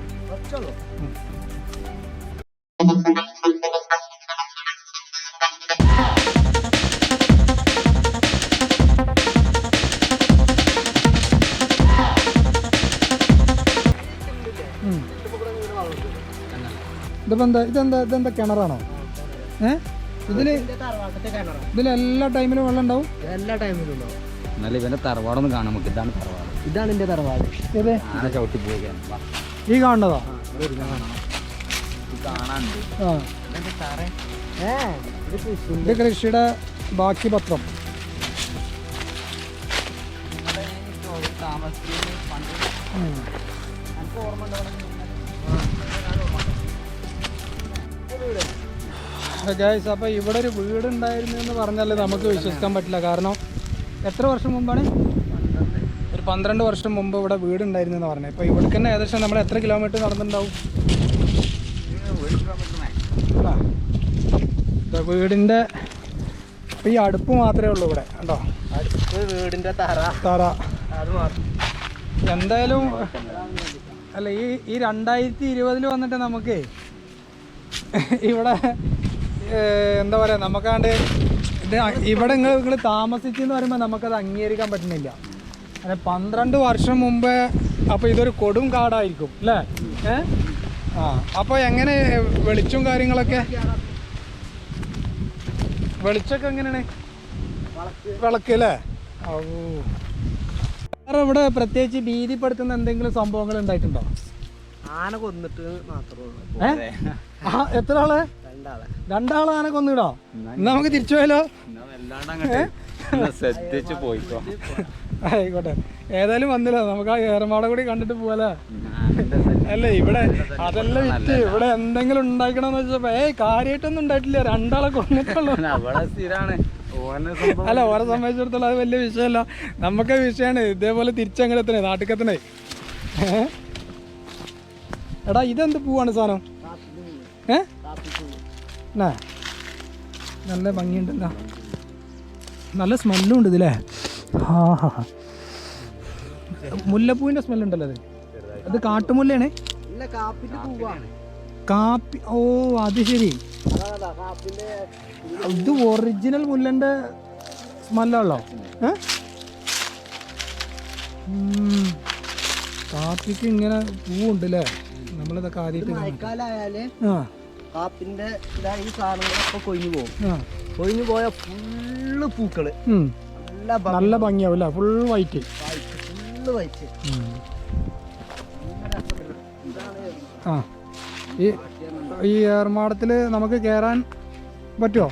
ഇതിപ്പോൾ ഇതെന്താ കിണറാണോ? ഇതിലെല്ലാ ടൈമിലും വെള്ളം ഉണ്ടാവും? എല്ലാ ടൈമിലും ഉണ്ടാവും. എന്നാലും ഇവന്റെ തറവാടൊന്നും കാണാൻ നമുക്ക്. ഇതാണ് തറവാട്. ഇതാണ് എൻ്റെ തറവാട്. ഏത്? ആന ചവിട്ടി പോയി ഈ കാണുന്നതാ? കാണാനുണ്ട്. ആ, ഇത് കൃഷിയുടെ ബാക്കി പത്രം. ഗൈസ്, അപ്പോൾ ഇവിടെ ഒരു വീടുണ്ടായിരുന്നു എന്ന് പറഞ്ഞാൽ നമുക്ക് വിശ്വസിക്കാൻ പറ്റില്ല. കാരണം എത്ര വർഷം മുമ്പാണ്? ഒരു 12 വർഷം മുമ്പ് ഇവിടെ വീടുണ്ടായിരുന്നു എന്ന് പറഞ്ഞത്. ഇപ്പോൾ ഇവിടേക്ക് തന്നെ ഏകദേശം നമ്മൾ എത്ര കിലോമീറ്റർ നടന്നിട്ടുണ്ടാവും? വീടിൻ്റെ ഈ അടുപ്പ് മാത്രമേ ഉള്ളൂ ഇവിടെ. കണ്ടോ, വീടിൻ്റെ തറ അത് മാത്രം. എന്തായാലും അല്ല, ഈ 2020 വന്നിട്ട് നമുക്ക് ഇവിടെ എന്താ പറയുക, നമുക്കാണ്ട് ഇത് ഇവിടെ നിങ്ങൾ താമസിച്ചെന്ന് പറയുമ്പോൾ നമുക്കത് അംഗീകരിക്കാൻ പറ്റുന്നില്ല. അതെ, 12 വർഷം മുമ്പ് അപ്പോൾ ഇതൊരു കൊടും കാടായിരിക്കും അല്ലേ? അപ്പോൾ എങ്ങനെ വെളിച്ചം കാര്യങ്ങളൊക്കെ? വെളിച്ചമൊക്കെ എങ്ങനെയാണ്? വിളക്ക് അല്ലേ? ഓ, വേറെ ഇവിടെ പ്രത്യേകിച്ച് ഭീതിപ്പെടുത്തുന്ന എന്തെങ്കിലും സംഭവങ്ങൾ ഉണ്ടായിട്ടുണ്ടോ? ആന കൊന്നിട്ട് മാത്രമേ ഉള്ളൂ. എത്ര ആള്? രണ്ടാള് ആന കൊന്നിടോ? നമുക്ക് തിരിച്ചു പോയാലോ? ശ്രദ്ധിച്ച് പോയിക്കോ. ആയിക്കോട്ടെ, ഏതായാലും വന്നില്ല, നമുക്ക് ആ ഏറമാട കൂടി കണ്ടിട്ട് പോവാലേ. അല്ലേ, ഇവിടെ അതെല്ലാം വിറ്റ് ഇവിടെ എന്തെങ്കിലും ഉണ്ടാക്കണമെന്ന് വെച്ചപ്പോ കാര്യമായിട്ടൊന്നും ഉണ്ടായിട്ടില്ല. രണ്ടാളെ കൊന്നിട്ടുള്ളൂ. അല്ല, ഓരെ സംബന്ധിച്ചിടത്തോളം അത് വലിയ വിഷയമല്ല. നമുക്ക് വിഷയമാണ് ഇതേപോലെ തിരിച്ചങ്ങനെ എത്തണേ, നാട്ടിലെത്തണേ. എടാ, ഇതെന്ത് പൂവാണ് സാധനം? നല്ല ഭംഗിയുണ്ടല്ലോ, നല്ല സ്മെല്ലും ഉണ്ട് ഇതില്ലേ. മുല്ലപ്പൂവിൻ്റെ സ്മെല്ലുണ്ടല്ലോ അത്. അത് കാട്ടുമുല്ലയാണ്? കാപ്പി. ഓ, അത് ശരി. ഇത് ഒറിജിനൽ മുല്ലൻ്റെ സ്മെല്ലാണല്ലോ. കാപ്പിക്ക് ഇങ്ങനെ പൂവുണ്ടല്ലേ? നമ്മളിതൊക്കെ ആദ്യമായിട്ട് മഴക്കാലായാല് കാപ്പിന്റെ ഈ സാധനങ്ങളൊക്കെ കൊഴിഞ്ഞു പോകും. കൊഴിഞ്ഞു പോയ ഫുള്ള് പൂക്കള് നല്ല ഭംഗിയാവില്ല. Full white. Full white. ആ, ഈ ഏർമാടത്തിൽ നമുക്ക് കയറാൻ പറ്റുമോ?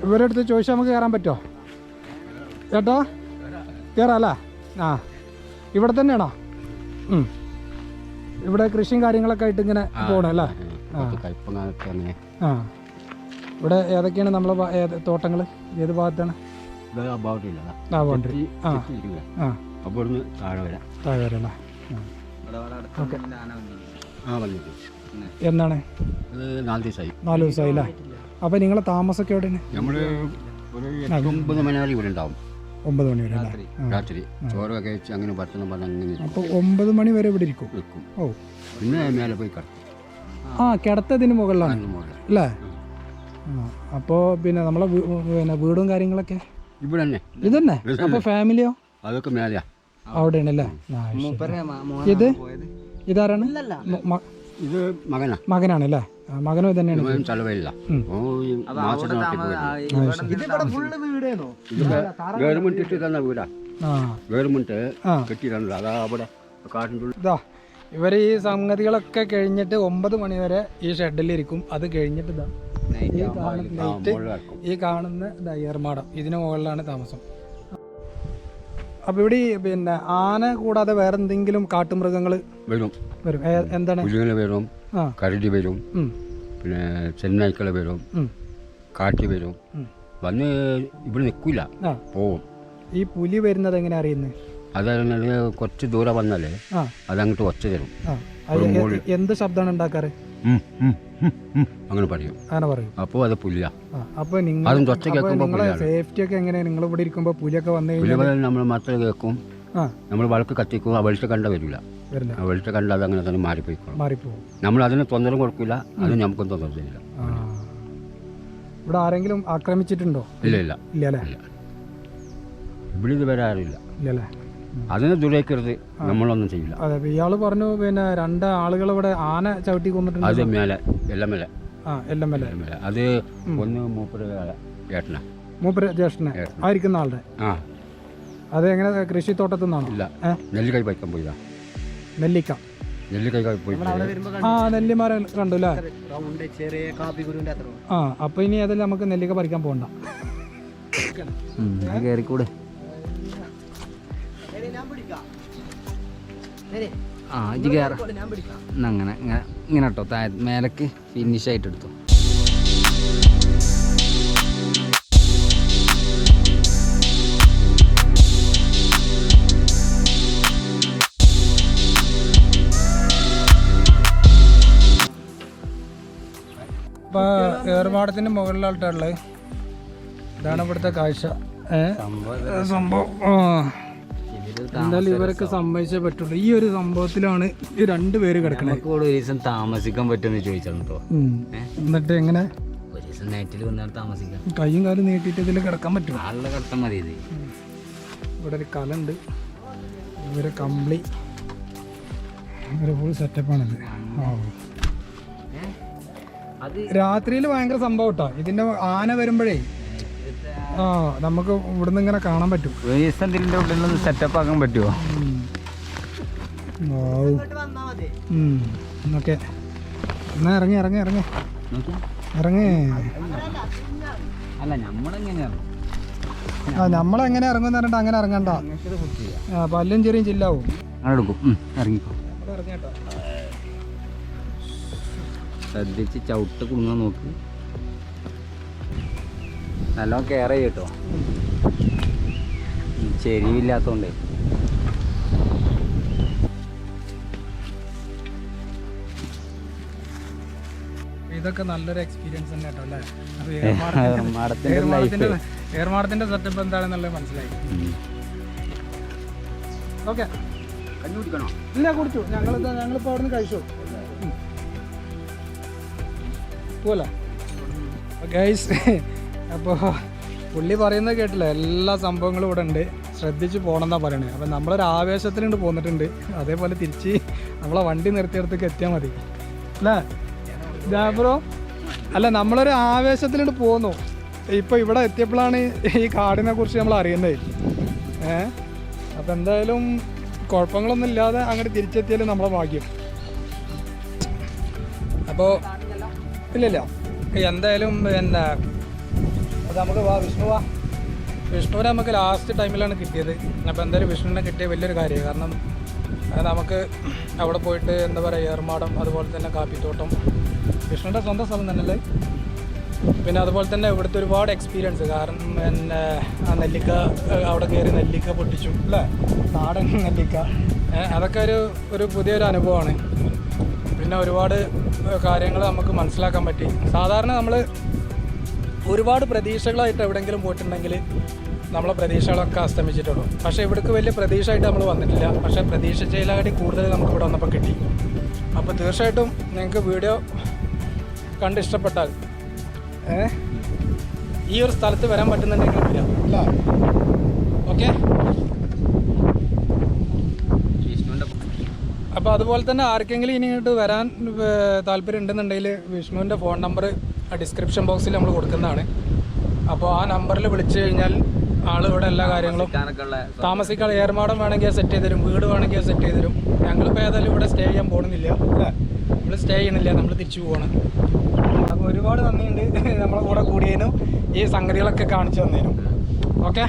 ഇവരുടെ അടുത്ത് ചോദിച്ചാൽ നമുക്ക് കയറാൻ പറ്റുമോ ചേട്ടാ? കയറാം അല്ലേ? ആ, ഇവിടെ തന്നെയാണോ? ഇവിടെ കൃഷിയും കാര്യങ്ങളൊക്കെ ആയിട്ട് ഇങ്ങനെ പോകണം അല്ലേ? ആ, ഇവിടെ ഏതൊക്കെയാണ് നമ്മളെ തോട്ടങ്ങൾ? ഏത് ഭാഗത്താണ്? താഴെ വരല്ലേ? ഓക്കെ. എന്നാണ്? 4 ദിവസമായി അല്ലേ? അപ്പോൾ നിങ്ങളെ താമസമൊക്കെ എവിടെയാണ്? 9 മണി വരെ ഇവിടെ ഉണ്ടാവും. 9 മണി വരെ രാത്രി ചോറൊക്കെ കഴിച്ച് അങ്ങനെ ഭക്ഷണം പറഞ്ഞ് അപ്പോൾ 9 മണി വരെ ഇവിടെ ഇരിക്കും. ഓ, പിന്നെ മേലെ പോയി കിടക്കും. ആ, കിടത്തതിന് മുകളിലാണ് അല്ലേ? അപ്പോൾ പിന്നെ നമ്മളെ വീടും കാര്യങ്ങളൊക്കെ ഇവിടെ തന്നെ. ഇത് തന്നെ? അപ്പോൾ ഫാമിലിയോ? അതൊക്കെ മേലെയാ, അവിടെയാണ് അല്ലേ? ഇതാരാണ്? ഇത് മകനാണ് അല്ലേ? മകനും ഇത് തന്നെയാണ്. ചെലവില്ല. വീടേനോ ഗവൺമെന്റ് ഇട്ട് തന്ന വീടാ. ഗവൺമെന്റ് കെട്ടി തന്നത്. അതാ അവിടെ കാട്ടിൻ്റെ. ഇതാ ഇവർ ഈ സംഗതികളൊക്കെ കഴിഞ്ഞിട്ട് 9 മണി വരെ ഈ ഷെഡിലിരിക്കും. അത് കഴിഞ്ഞിട്ട് ഇതാ ഈ കാണുന്ന ഏർമാടം, ഇതിന് മുകളിലാണ് താമസം. അപ്പോൾ ഇവിടെ പിന്നെ ആന കൂടാതെ വേറെ എന്തെങ്കിലും കാട്ടുമൃഗങ്ങൾ വരും? എന്താണ്? പുലികൾ വരും, കരടി വരും, പിന്നെ ചെന്നായ്ക്കള വരും, കാട്ടി വരും. വന്ന് ഇവിടെ നിൽക്കില്ല, പോവും. ഈ പുലി വരുന്നത് എങ്ങനെ അറിയുന്നത്? അതറിഞ്ഞാൽ കുറച്ച് ദൂരം വന്നാലേ അതങ്ങോട്ട് ഒച്ച തരും. എന്ത് ശബ്ദമാണ് ഉണ്ടാക്കാറ്? അങ്ങനെ പറയും. അങ്ങനെ പറയും. അപ്പോൾ അത് പുലിയാ. അപ്പോൾ നിങ്ങളെ സേഫ്റ്റി ഒക്കെ എങ്ങനെയാണ്? നിങ്ങൾ ഇവിടെ ഇരിക്കുമ്പോൾ പുലിയൊക്കെ വന്നു കഴിഞ്ഞാൽ നമ്മൾ മാത്രം കേൾക്കും. നമ്മൾ വിളക്ക് കത്തിക്കും. ആ വെളിച്ചം കണ്ട വരില്ല. വെളിച്ചം കണ്ട അത് അങ്ങനെ തന്നെ മാറിപ്പോകും. നമ്മൾ അതിന് തൊന്തരം കൊടുക്കില്ല, അത് നമുക്കും തൊന്തരം ചെയ്യില്ല. ഇവിടെ ആരെങ്കിലും ആക്രമിച്ചിട്ടുണ്ടോ? ഇല്ല ഇല്ല ഇല്ല അല്ലേ? ഇവിടെ ഇത് വരെ ആരില്ല. ഇല്ലല്ലേ? അതിനെ ദുരേക്കരുത്, നമ്മളൊന്നും ചെയ്യില്ല. അതെ, ഇയാള് പറഞ്ഞു പിന്നെ 2 ആളുകൾ ഇവിടെ ആന ചവിട്ടി കൊന്നിട്ടുണ്ട്. അത് മേലെ എല്ലമല, എല്ലമല. അത് ഒന്ന് മൂപ്പര് ഏട്ടനാ, മൂപ്പര് ജ്യേഷ്ഠനെ ആയിരിക്കുന്ന ആളുടെ. അത് എങ്ങനെ കൃഷിത്തോട്ടത്തിൽ നിന്നാണോ? ഇല്ല, നെല്ലിക്കൈ പറിക്കാൻ പോയതാ. നെല്ലിക്ക പോയി. നെല്ലിമരം കണ്ടു അല്ലേ? ചെറിയ കാപ്പി കുരുവിന്റെ അത്ര. അപ്പൊ ഇനി അതിൽ നമുക്ക് നെല്ലിക്ക പറിക്കാൻ പോകണ്ട. കേറിക്കൂടെ? ഇജ്ജ് കേറ. അങ്ങനെ ഇങ്ങനെ കേട്ടോ, മേലക്ക് ഫിനിഷ് ആയിട്ട് എടുത്തു. ഇപ്പൊ ഏർമാടത്തിന്റെ മുകളിലായിട്ടുള്ളത് ഇതാണ് ഇവിടുത്തെ കാഴ്ച. സംഭവം എന്തായാലും ഇവരൊക്കെ സമ്മതിച്ചേ പറ്റുള്ളൂ. ഈ ഒരു സംഭവത്തിലാണ് ഈ 2 പേര് കിടക്കുന്നത്. ഒരു ദിവസം താമസിക്കാൻ പറ്റുമെന്ന് ചോദിച്ചോ. എന്നിട്ട് എങ്ങനെ ഒരു ദിവസം നൈറ്റിൽ വന്നാൽ താമസിക്കാം. കൈയും കാലും നീട്ടിയിട്ട് ഇതിൽ കിടക്കാൻ പറ്റും. ആളുടെ കിടത്താൻ മതി. ഇത് ഇവിടെ ഒരു കലുണ്ട്, ഇവരെ കമ്പിളി, ഇവരെ ഫുൾ സെറ്റപ്പാണിത്. രാത്രിയിൽ ഭയങ്കര സംഭവം കേട്ടോ. ഇതിന്റെ ആന വരുമ്പോഴേ നമുക്ക് ഇവിടുന്ന് ഇങ്ങനെ കാണാൻ പറ്റും. ഇതിന്റെ ഉള്ളിലൊന്ന് സെറ്റപ്പ് ആക്കാൻ പറ്റുമോ? ഓക്കെ, എന്നാ ഇറങ്ങി ഇറങ്ങി ഇറങ്ങി ഇറങ്ങി. അല്ല, നമ്മളെങ്ങനെയാണ് നമ്മളെങ്ങനെ ഇറങ്ങുന്ന പറഞ്ഞിട്ട് അങ്ങനെ ഇറങ്ങണ്ട. പല്ലും ചെറിയും ചില്ലാവും. എടുക്കും. ഇറങ്ങിക്കോ. ഇറങ്ങിട്ടോ. ശ്രദ്ധിച്ച് ചവിട്ട് കുടുങ്ങാൻ നോക്ക്. നല്ലോണം കെയർ ചെയ്യട്ടോ, ചെരിവില്ലാത്തോണ്ടേ. ഇതൊക്കെ നല്ലൊരു എക്സ്പീരിയൻസ് തന്നെ കേട്ടോ അല്ലേ? ഏർമാടത്തിന്റെ സെറ്റപ്പ് എന്താണെന്നുള്ളത് മനസ്സിലായി. ഓക്കെ, ഇല്ല കുടിച്ചു. ഞങ്ങളിപ്പോ അവിടെ നിന്ന് കഴിച്ചു പോലെ ഗൈസ്. അപ്പോൾ പുള്ളി പറയുന്നത് കേട്ടില്ല, എല്ലാ സംഭവങ്ങളും ഇവിടെ ഉണ്ട്, ശ്രദ്ധിച്ച് പോകണമെന്നാണ് പറയണത്. അപ്പം നമ്മളൊരു ആവേശത്തിലുണ്ട് പോന്നിട്ടുണ്ട്. അതേപോലെ തിരിച്ച് നമ്മളെ വണ്ടി നിർത്തിയിടത്തേക്ക് എത്തിയാൽ മതി അല്ലേ ജാബ്രോ? അല്ല, നമ്മളൊരു ആവേശത്തിലുണ്ട് പോന്നു. ഇപ്പോൾ ഇവിടെ എത്തിയപ്പോഴാണ് ഈ കാടിനെ കുറിച്ച് നമ്മൾ അറിയുന്നത്. അപ്പം എന്തായാലും കുഴപ്പങ്ങളൊന്നും ഇല്ലാതെ അങ്ങോട്ട് തിരിച്ചെത്തിയാലും നമ്മളെ ഭാഗ്യം. അപ്പോൾ ഇല്ലില്ല, എന്തായാലും പിന്നെ അത് നമുക്ക് വിഷ്ണുവിനെ നമുക്ക് ലാസ്റ്റ് ടൈമിലാണ് കിട്ടിയത്. അപ്പോൾ എന്തായാലും വിഷ്ണുവിനെ കിട്ടിയ വലിയൊരു കാര്യമാണ്. കാരണം നമുക്ക് അവിടെ പോയിട്ട് എന്താ പറയുക, ഏർമാടം, അതുപോലെ തന്നെ കാപ്പിത്തോട്ടം, വിഷ്ണുവിൻ്റെ സ്വന്തം സ്ഥലം തന്നെയല്ലേ. പിന്നെ അതുപോലെ തന്നെ ഇവിടുത്തെ ഒരുപാട് എക്സ്പീരിയൻസ്. കാരണം പിന്നെ ആ നെല്ലിക്ക, അവിടെ കയറി നെല്ലിക്ക പൊട്ടിച്ചു അല്ലേ, നാടൻ നെല്ലിക്ക. അതൊക്കെ ഒരു പുതിയൊരു അനുഭവമാണ്. പിന്നെ ഒരുപാട് കാര്യങ്ങൾ നമുക്ക് മനസ്സിലാക്കാൻ പറ്റി. സാധാരണ നമ്മൾ ഒരുപാട് പ്രതീക്ഷകളായിട്ട് എവിടെയെങ്കിലും പോയിട്ടുണ്ടെങ്കിൽ നമ്മളെ പ്രതീക്ഷകളൊക്കെ അസ്തമിച്ചിട്ടുള്ളൂ. പക്ഷേ ഇവിടേക്ക് വലിയ പ്രതീക്ഷയായിട്ട് നമ്മൾ വന്നിട്ടില്ല. പക്ഷേ പ്രതീക്ഷിച്ചതിലാട്ടി കൂടുതൽ നമുക്ക് ഇവിടെ വന്നപ്പോൾ കിട്ടി. അപ്പോൾ തീർച്ചയായിട്ടും നിങ്ങൾക്ക് വീഡിയോ കണ്ട് ഇഷ്ടപ്പെട്ടാൽ ഈ ഒരു സ്ഥലത്ത് വരാൻ പറ്റുന്നുണ്ടെങ്കിൽ വരിക അല്ല. ഓക്കെ, അപ്പോൾ അതുപോലെ തന്നെ ആർക്കെങ്കിലും ഇനി ഇങ്ങോട്ട് വരാൻ താല്പര്യം ഉണ്ടെന്നുണ്ടെങ്കിൽ വിഷ്ണുവിൻ്റെ ഫോൺ നമ്പർ ഡിസ്ക്രിപ്ഷൻ ബോക്സിൽ നമ്മൾ കൊടുക്കുന്നതാണ്. അപ്പോൾ ആ നമ്പറിൽ വിളിച്ചു കഴിഞ്ഞാൽ ആൾ ഇവിടെ എല്ലാ കാര്യങ്ങളും താമസിക്കാൻ, ഏർമാടം വേണമെങ്കിൽ സെറ്റ് ചെയ്ത് തരും, വീട് വേണമെങ്കിൽ സെറ്റ് ചെയ്ത് തരും. ഞങ്ങളിപ്പോൾ ഏതായാലും ഇവിടെ സ്റ്റേ ചെയ്യാൻ പോകുന്നില്ല അല്ലേ, നമ്മൾ സ്റ്റേ ചെയ്യണില്ല, നമ്മൾ തിരിച്ചു പോവാണ്. അപ്പോൾ ഒരുപാട് നന്ദിയുണ്ട് നമ്മളെ കൂടെ കൂടിയതിനും ഈ സംഗതികളൊക്കെ കാണിച്ചു തന്നതിനും. ഓക്കെ.